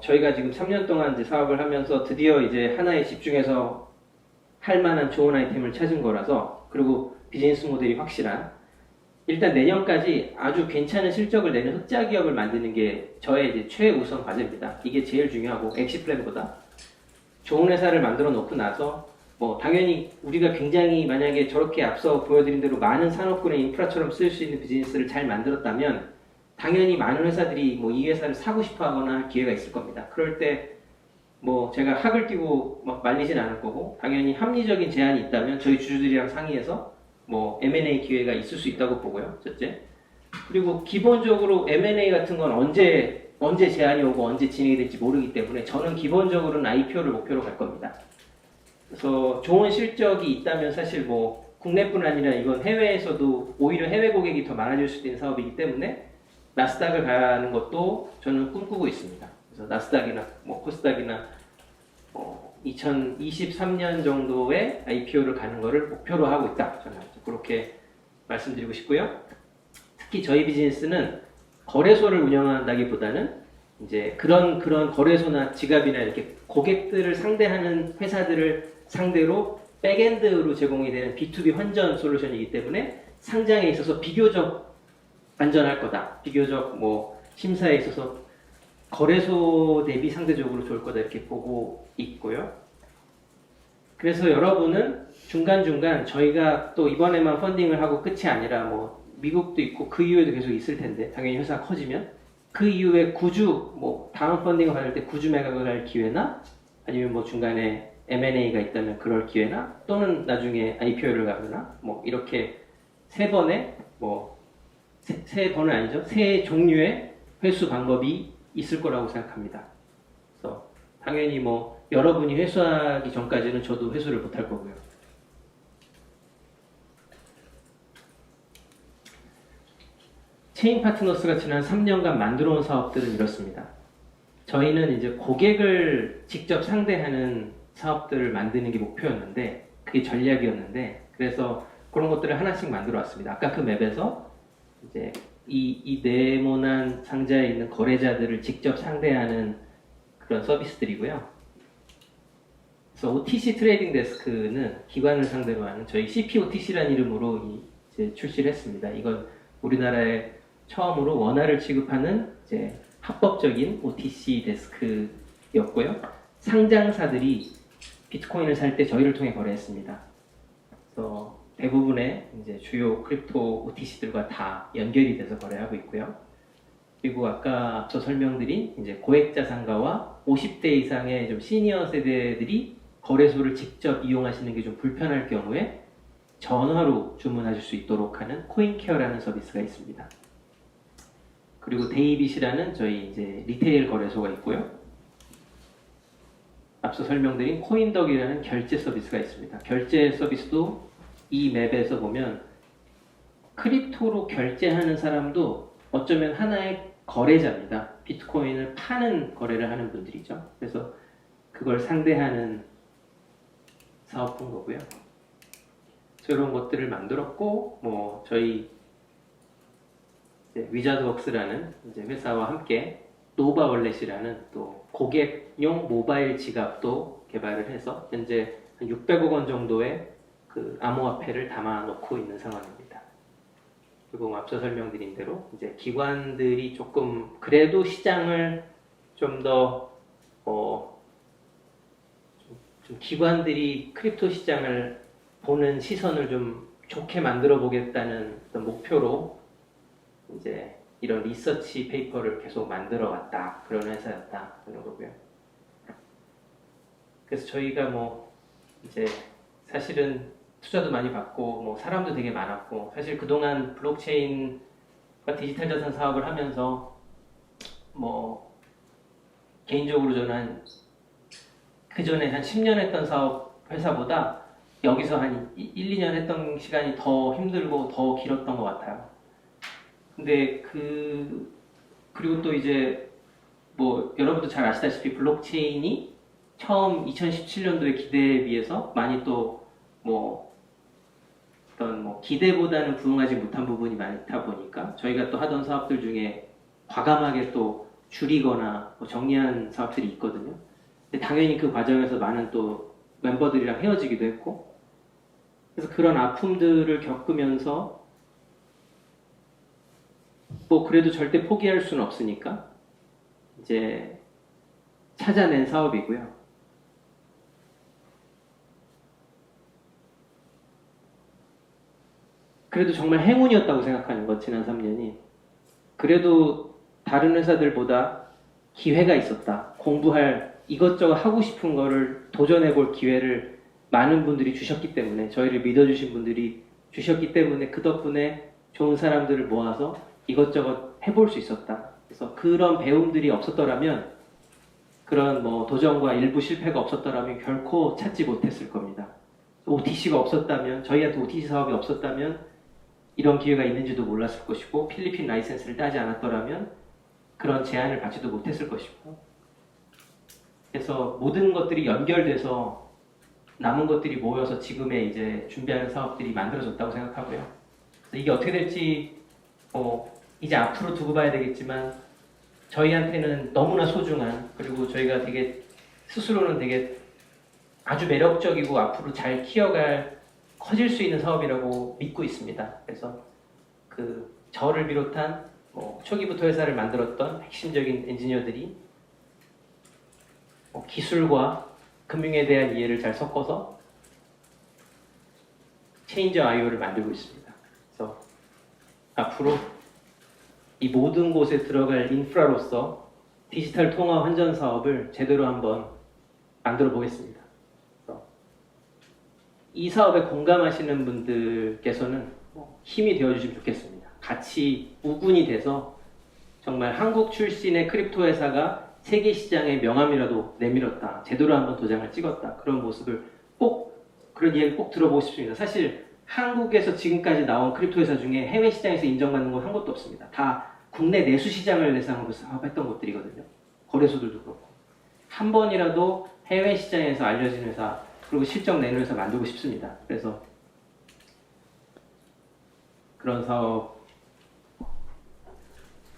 저희가 지금 3년 동안 이제 사업을 하면서 드디어 이제 하나에 집중해서 할 만한 좋은 아이템을 찾은 거라서 그리고 비즈니스 모델이 확실한 일단 내년까지 아주 괜찮은 실적을 내는 흑자 기업을 만드는 게 저의 이제 최우선 과제입니다. 이게 제일 중요하고 엑시 플랜보다 좋은 회사를 만들어 놓고 나서 뭐 당연히 우리가 굉장히 만약에 저렇게 앞서 보여드린 대로 많은 산업군의 인프라처럼 쓸 수 있는 비즈니스를 잘 만들었다면 당연히 많은 회사들이 뭐 이 회사를 사고 싶어 하거나 할 기회가 있을 겁니다. 그럴 때 뭐 제가 학을 띄고 막 말리진 않을 거고 당연히 합리적인 제한이 있다면 저희 주주들이랑 상의해서 뭐 M&A 기회가 있을 수 있다고 보고요. 첫째. 그리고 기본적으로 M&A 같은 건 언제 제한이 오고 언제 진행이 될지 모르기 때문에 저는 기본적으로는 IPO를 목표로 갈 겁니다. 그래서 좋은 실적이 있다면 사실 뭐 국내뿐 아니라 이건 해외에서도 오히려 해외 고객이 더 많아질 수도 있는 사업이기 때문에 나스닥을 가는 것도 저는 꿈꾸고 있습니다. 그래서 나스닥이나 뭐 코스닥이나 2023년 정도에 IPO를 가는 것을 목표로 하고 있다. 저는 그렇게 말씀드리고 싶고요. 특히 저희 비즈니스는 거래소를 운영한다기보다는 이제 그런 거래소나 지갑이나 이렇게 고객들을 상대하는 회사들을 상대로 백엔드로 제공이 되는 B2B 환전 솔루션이기 때문에 상장에 있어서 비교적 안전할 거다. 비교적 뭐 심사에 있어서 거래소 대비 상대적으로 좋을 거다 이렇게 보고 있고요. 그래서 여러분은 중간중간 저희가 또 이번에만 펀딩을 하고 끝이 아니라 뭐 미국도 있고 그 이후에도 계속 있을 텐데 당연히 회사가 커지면 그 이후에 구주 뭐 다음 펀딩을 받을 때 구주 매각을 할 기회나 아니면 뭐 중간에 M&A가 있다면 그럴 기회나 또는 나중에 IPO를 가거나 뭐 이렇게 세 번의 뭐 세 번은 아니죠. 세 종류의 회수 방법이 있을 거라고 생각합니다. 그래서 당연히 뭐 여러분이 회수하기 전까지는 저도 회수를 못할 거고요. 체인 파트너스가 지난 3년간 만들어 온 사업들은 이렇습니다. 저희는 이제 고객을 직접 상대하는 사업들을 만드는 게 목표였는데 그게 전략이었는데 그래서 그런 것들을 하나씩 만들어 왔습니다. 아까 그 맵에서 이제 이 네모난 상자에 있는 거래자들을 직접 상대하는 그런 서비스들이고요. 그래서 OTC 트레이딩 데스크는 기관을 상대로 하는 저희 CPOTC라는 이름으로 이제 출시를 했습니다. 이건 우리나라에 처음으로 원화를 취급하는 이제 합법적인 OTC 데스크였고요. 상장사들이 비트코인을 살 때 저희를 통해 거래했습니다. 그래서 대부분의 이제 주요 크립토 OTC들과 다 연결이 돼서 거래하고 있고요. 그리고 아까 앞서 설명드린 이제 고액 자산가와 50대 이상의 좀 시니어 세대들이 거래소를 직접 이용하시는 게 좀 불편할 경우에 전화로 주문하실 수 있도록 하는 코인케어라는 서비스가 있습니다. 그리고 데이빗이라는 저희 이제 리테일 거래소가 있고요. 앞서 설명드린 코인덕이라는 결제 서비스가 있습니다. 결제 서비스도 이 맵에서 보면 크립토로 결제하는 사람도 어쩌면 하나의 거래자입니다. 비트코인을 파는 거래를 하는 분들이죠. 그래서 그걸 상대하는 사업인 거고요. 이런 것들을 만들었고, 뭐 저희 위자드웍스라는 이제 회사와 함께 노바월렛이라는 또 고객용 모바일 지갑도 개발을 해서 현재 한 600억 원 정도의 그 암호화폐를 담아놓고 있는 상황입니다. 그리고 앞서 설명드린 대로 이제 기관들이 조금 그래도 시장을 좀 더 좀 기관들이 크립토 시장을 보는 시선을 좀 좋게 만들어 보겠다는 어떤 목표로 이제 이런 리서치 페이퍼를 계속 만들어 왔다. 그런 회사였다. 그런 거고요. 그래서 저희가 뭐 이제 사실은 투자도 많이 받고 뭐 사람도 되게 많았고 사실 그동안 블록체인과 디지털 자산 사업을 하면서 뭐 개인적으로 저는 그 전에 한 10년 했던 사업 회사보다 여기서 한 1, 2년 했던 시간이 더 힘들고 더 길었던 것 같아요. 근데 그리고 또 이제 뭐 여러분도 잘 아시다시피 블록체인이 처음 2017년도의 기대에 비해서 많이 또 뭐 어떤 뭐 기대보다는 부응하지 못한 부분이 많다 보니까 저희가 또 하던 사업들 중에 과감하게 또 줄이거나 뭐 정리한 사업들이 있거든요. 근데 당연히 그 과정에서 많은 또 멤버들이랑 헤어지기도 했고 그래서 그런 아픔들을 겪으면서 뭐 그래도 절대 포기할 수는 없으니까 이제 찾아낸 사업이고요. 그래도 정말 행운이었다고 생각하는 것 지난 3년이 그래도 다른 회사들보다 기회가 있었다. 공부할 이것저것 하고 싶은 거를 도전해 볼 기회를 많은 분들이 주셨기 때문에 저희를 믿어주신 분들이 주셨기 때문에 그 덕분에 좋은 사람들을 모아서 이것저것 해볼 수 있었다. 그래서 그런 배움들이 없었더라면 그런 뭐 도전과 일부 실패가 없었더라면 결코 찾지 못했을 겁니다. OTC가 없었다면 저희한테 OTC 사업이 없었다면 이런 기회가 있는지도 몰랐을 것이고 필리핀 라이센스를 따지 않았더라면 그런 제안을 받지도 못했을 것이고 그래서 모든 것들이 연결돼서 남은 것들이 모여서 지금의 이제 준비하는 사업들이 만들어졌다고 생각하고요. 그래서 이게 어떻게 될지 이제 앞으로 두고 봐야 되겠지만 저희한테는 너무나 소중한 그리고 저희가 되게 스스로는 되게 아주 매력적이고 앞으로 잘 키워갈 커질 수 있는 사업이라고 믿고 있습니다. 그래서 그 저를 비롯한 초기부터 회사를 만들었던 핵심적인 엔지니어들이 기술과 금융에 대한 이해를 잘 섞어서 체인저 IO를 만들고 있습니다. 그래서 앞으로 이 모든 곳에 들어갈 인프라로서 디지털 통화 환전 사업을 제대로 한번 만들어 보겠습니다. 그래서 이 사업에 공감하시는 분들께서는 힘이 되어주시면 좋겠습니다. 같이 우군이 돼서 정말 한국 출신의 크립토 회사가 세계 시장의 명함이라도 내밀었다, 제대로 한번 도장을 찍었다, 그런 모습을 꼭, 그런 이야기 꼭 들어보고 싶습니다. 사실 한국에서 지금까지 나온 크립토 회사 중에 해외 시장에서 인정받는 건 한 곳도 없습니다. 다 국내 내수 시장을 대상으로 사업했던 곳들이거든요. 거래소들도 그렇고. 한 번이라도 해외 시장에서 알려진 회사, 그리고 실적 내는 회사 만들고 싶습니다. 그래서 그런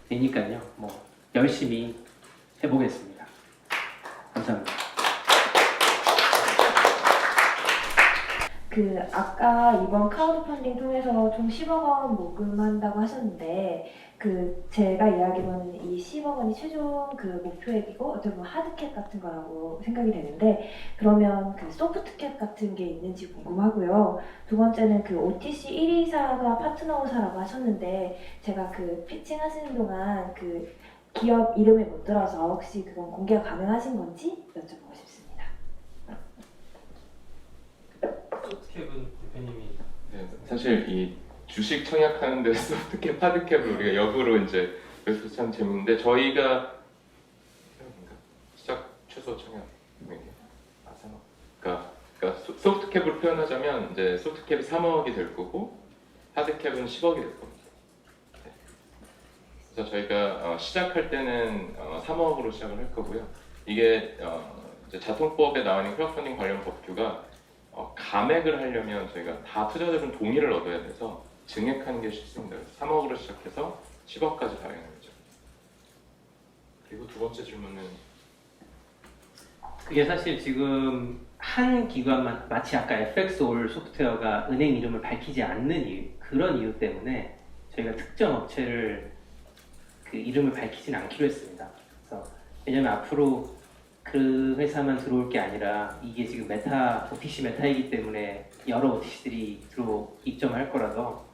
사업이니까요. 열심히 해보겠습니다. 감사합니다. 아까 이번 크라우드 펀딩 통해서 총 10억 원 모금한다고 하셨는데, 제가 이야기로는 이 10억 원이 최종 목표액이고, 어떻게 보면 하드캡 같은 거라고 생각이 되는데, 그러면 소프트캡 같은 게 있는지 궁금하고요. 두 번째는 OTC 1위사가 파트너사라고 하셨는데, 제가 피칭 하시는 동안 기업 이름을 못 들어서 혹시 그건 공개가 가능하신 건지 여쭤보고 싶습니다. 소프트캡은 대표님이 네, 사실 이 주식 청약하는데 소프트캡, 하드캡을 우리가 역으로 이제 그래서 참 재밌는데 저희가 시작 최소 청약 그러니까 소프트캡으로 표현하자면 이제 소프트캡이 3억이 될 거고 하드캡은 10억이 될 겁니다. 네. 그래서 저희가 시작할 때는 3억으로 시작을 할 거고요. 이게 이제 자통법에 나와 있는 크라우드펀딩 관련 법규가 감액을 하려면 저희가 다 투자자들은 동의를 얻어야 돼서 증액하는 게 쉽습니다. 3억으로 시작해서 10억까지 가능한 거죠. 그리고 두 번째 질문은 그게 사실 지금 한 기관만, 마치 아까 FX올 소프트웨어가 은행 이름을 밝히지 않는 이유, 그런 이유 때문에 저희가 특정 업체를 이름을 밝히지는 않기로 했습니다. 그래서 왜냐면 앞으로 그 회사만 들어올 게 아니라 이게 지금 OTC 메타이기 때문에 여러 OTC들이 입점할 거라서,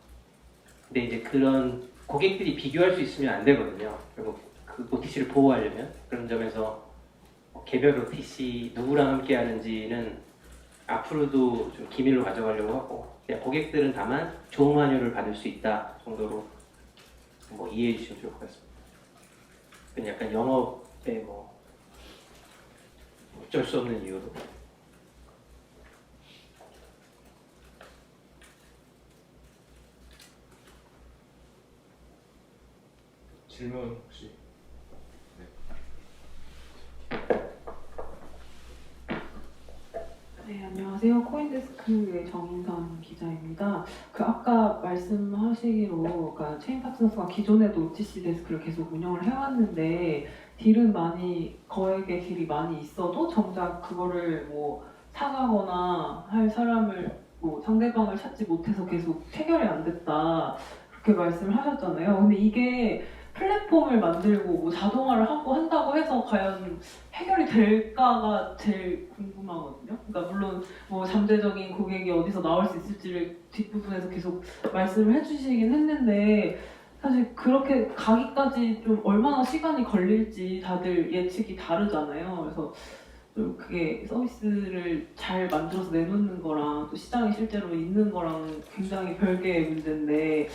근데 이제 그런 고객들이 비교할 수 있으면 안 되거든요. 그리고 그 OTC를 보호하려면. 그런 점에서 개별 OTC 누구랑 함께 하는지는 앞으로도 좀 기밀로 가져가려고 하고, 그냥 고객들은 다만 좋은 환율을 받을 수 있다 정도로 이해해 주시면 좋을 것 같습니다. 그건 약간 영업에 어쩔 수 없는 이유로. 질문 혹시? 네, 안녕하세요. 코인데스크의 정인선 기자입니다. 아까 말씀하시기로, 그러니까 체인 파트너스가 기존에도 OTC 데스크를 계속 운영을 해왔는데, 거액의 딜이 많이 있어도 정작 그거를 사가거나 할 사람을, 상대방을 찾지 못해서 계속 해결이 안 됐다. 그렇게 말씀을 하셨잖아요. 근데 이게 플랫폼을 만들고 자동화를 한다고 해서 과연 해결이 될까가 제일 궁금하거든요. 그러니까 물론 잠재적인 고객이 어디서 나올 수 있을지를 뒷부분에서 계속 말씀을 해주시긴 했는데, 사실 그렇게 가기까지 좀 얼마나 시간이 걸릴지 다들 예측이 다르잖아요. 그래서 좀 그게 서비스를 잘 만들어서 내놓는 거랑 또 시장이 실제로 있는 거랑 굉장히 별개의 문제인데,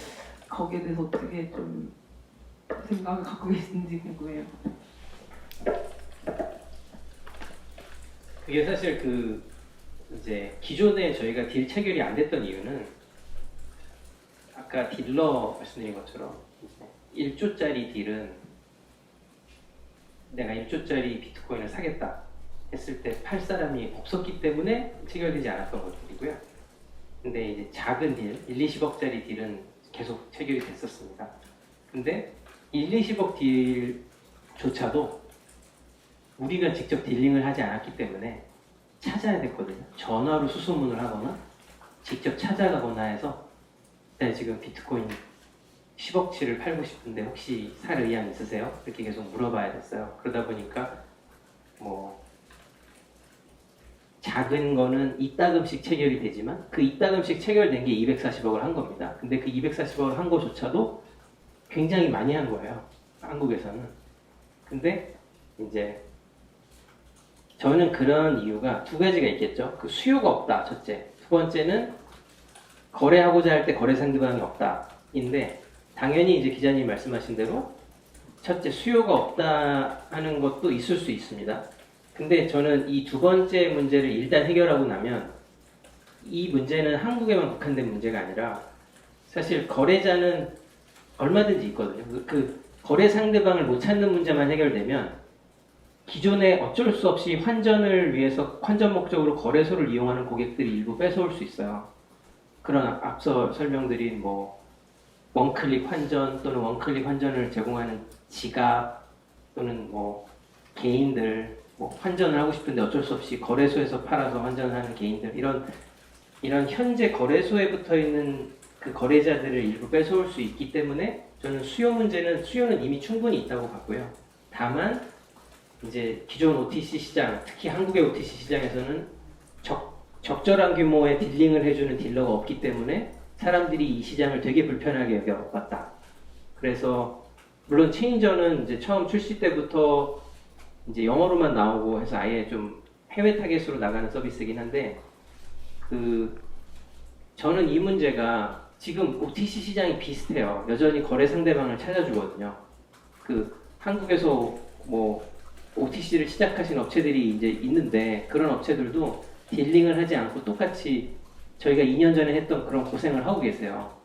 거기에 대해서 어떻게 좀 생각을 갖고 계신지 궁금해요. 그게 사실 이제 기존에 저희가 딜 체결이 안 됐던 이유는 아까 딜러 말씀드린 것처럼 1조짜리 딜은 내가 1조짜리 비트코인을 사겠다 했을 때 팔 사람이 없었기 때문에 체결되지 않았던 것들이고요. 근데 이제 작은 딜, 1, 20억짜리 딜은 계속 체결이 됐었습니다. 근데 1, 20억 딜조차도 우리가 직접 딜링을 하지 않았기 때문에 찾아야 됐거든요. 전화로 수소문을 하거나 직접 찾아가거나 해서 네, 지금 비트코인 10억치를 팔고 싶은데 혹시 살 의향 있으세요? 이렇게 계속 물어봐야 됐어요. 그러다 보니까 뭐 작은 거는 이따금씩 체결이 되지만 그 이따금씩 체결된 게 240억을 한 겁니다. 근데 그 240억을 한 거조차도 굉장히 많이 한 거예요. 한국에서는. 근데 이제 저는 그런 이유가 두 가지가 있겠죠. 그 수요가 없다, 첫째. 두 번째는 거래하고자 할 때 거래 상대방이 없다인데 당연히 이제 기자님 말씀하신 대로 첫째 수요가 없다 하는 것도 있을 수 있습니다. 근데 저는 이 두 번째 문제를 일단 해결하고 나면 이 문제는 한국에만 국한된 문제가 아니라 사실 거래자는 얼마든지 있거든요. 그 거래 상대방을 못 찾는 문제만 해결되면 기존에 어쩔 수 없이 환전을 위해서 환전 목적으로 거래소를 이용하는 고객들이 일부 뺏어올 수 있어요. 그런 앞서 설명드린 뭐 원클릭 환전 또는 원클릭 환전을 제공하는 지갑 또는 뭐 개인들 뭐 환전을 하고 싶은데 어쩔 수 없이 거래소에서 팔아서 환전하는 개인들 이런 현재 거래소에 붙어 있는 그 거래자들을 일부 뺏어올 수 있기 때문에 저는 수요는 이미 충분히 있다고 봤고요. 다만 이제 기존 OTC 시장, 특히 한국의 OTC 시장에서는 적절한 규모의 딜링을 해주는 딜러가 없기 때문에 사람들이 이 시장을 되게 불편하게 여겨봤다. 그래서 물론 체인저는 이제 처음 출시 때부터 이제 영어로만 나오고 해서 아예 좀 해외 타겟으로 나가는 서비스이긴 한데 저는 이 문제가 지금 OTC 시장이 비슷해요. 여전히 거래 상대방을 찾아주거든요. 한국에서 뭐 OTC를 시작하신 업체들이 이제 있는데 그런 업체들도 딜링을 하지 않고 똑같이 저희가 2년 전에 했던 그런 고생을 하고 계세요.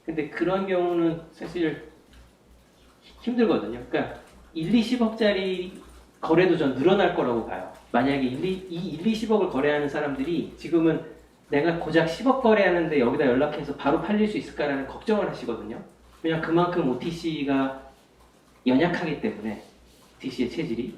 근데 그런 경우는 사실 힘들거든요. 그러니까 20억짜리 거래도 전 늘어날 거라고 봐요. 만약에 20억을 거래하는 사람들이 지금은 내가 고작 10억 거래하는데 여기다 연락해서 바로 팔릴 수 있을까라는 걱정을 하시거든요. 왜냐면 그만큼 OTC가 연약하기 때문에 OTC의 체질이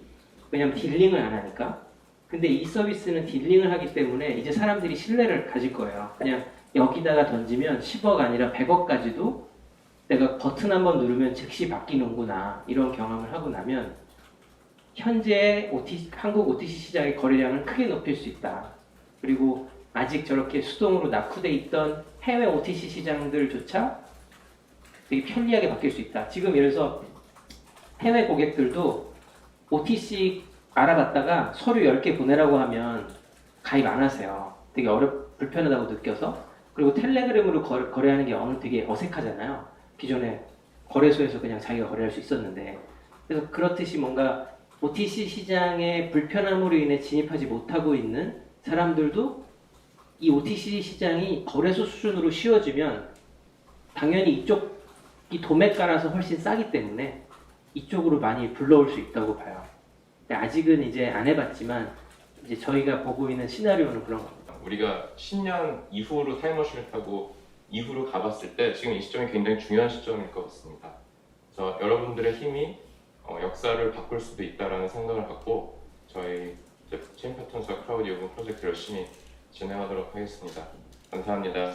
왜냐면 딜링을 안 하니까. 근데 이 서비스는 딜링을 하기 때문에 이제 사람들이 신뢰를 가질 거예요. 그냥 여기다가 던지면 10억 아니라 100억까지도 내가 버튼 한번 누르면 즉시 바뀌는구나 이런 경험을 하고 나면 현재 한국 OTC 시장의 거래량을 크게 높일 수 있다. 그리고 아직 저렇게 수동으로 낙후돼 있던 해외 OTC 시장들조차 되게 편리하게 바뀔 수 있다. 지금 예를 들어서 해외 고객들도 OTC 알아봤다가 서류 10개 보내라고 하면 가입 안 하세요. 되게 불편하다고 느껴서. 그리고 텔레그램으로 거래하는 게 되게 어색하잖아요. 기존에 거래소에서 그냥 자기가 거래할 수 있었는데. 그래서 그렇듯이 뭔가 OTC 시장의 불편함으로 인해 진입하지 못하고 있는 사람들도 이 OTC 시장이 거래소 수준으로 쉬워지면 당연히 이쪽이 도매가라서 훨씬 싸기 때문에 이쪽으로 많이 불러올 수 있다고 봐요. 아직은 이제 안 해봤지만 이제 저희가 보고 있는 시나리오는 그런 겁니다. 우리가 10년 이후로 타임머신을 타고 이후로 가봤을 때 지금 이 시점이 굉장히 중요한 시점일 것 같습니다. 그래서 여러분들의 힘이 역사를 바꿀 수도 있다라는 생각을 갖고 저희 체인 파트너스와 크라우드 요금 프로젝트 열심히 진행하도록 하겠습니다. 감사합니다.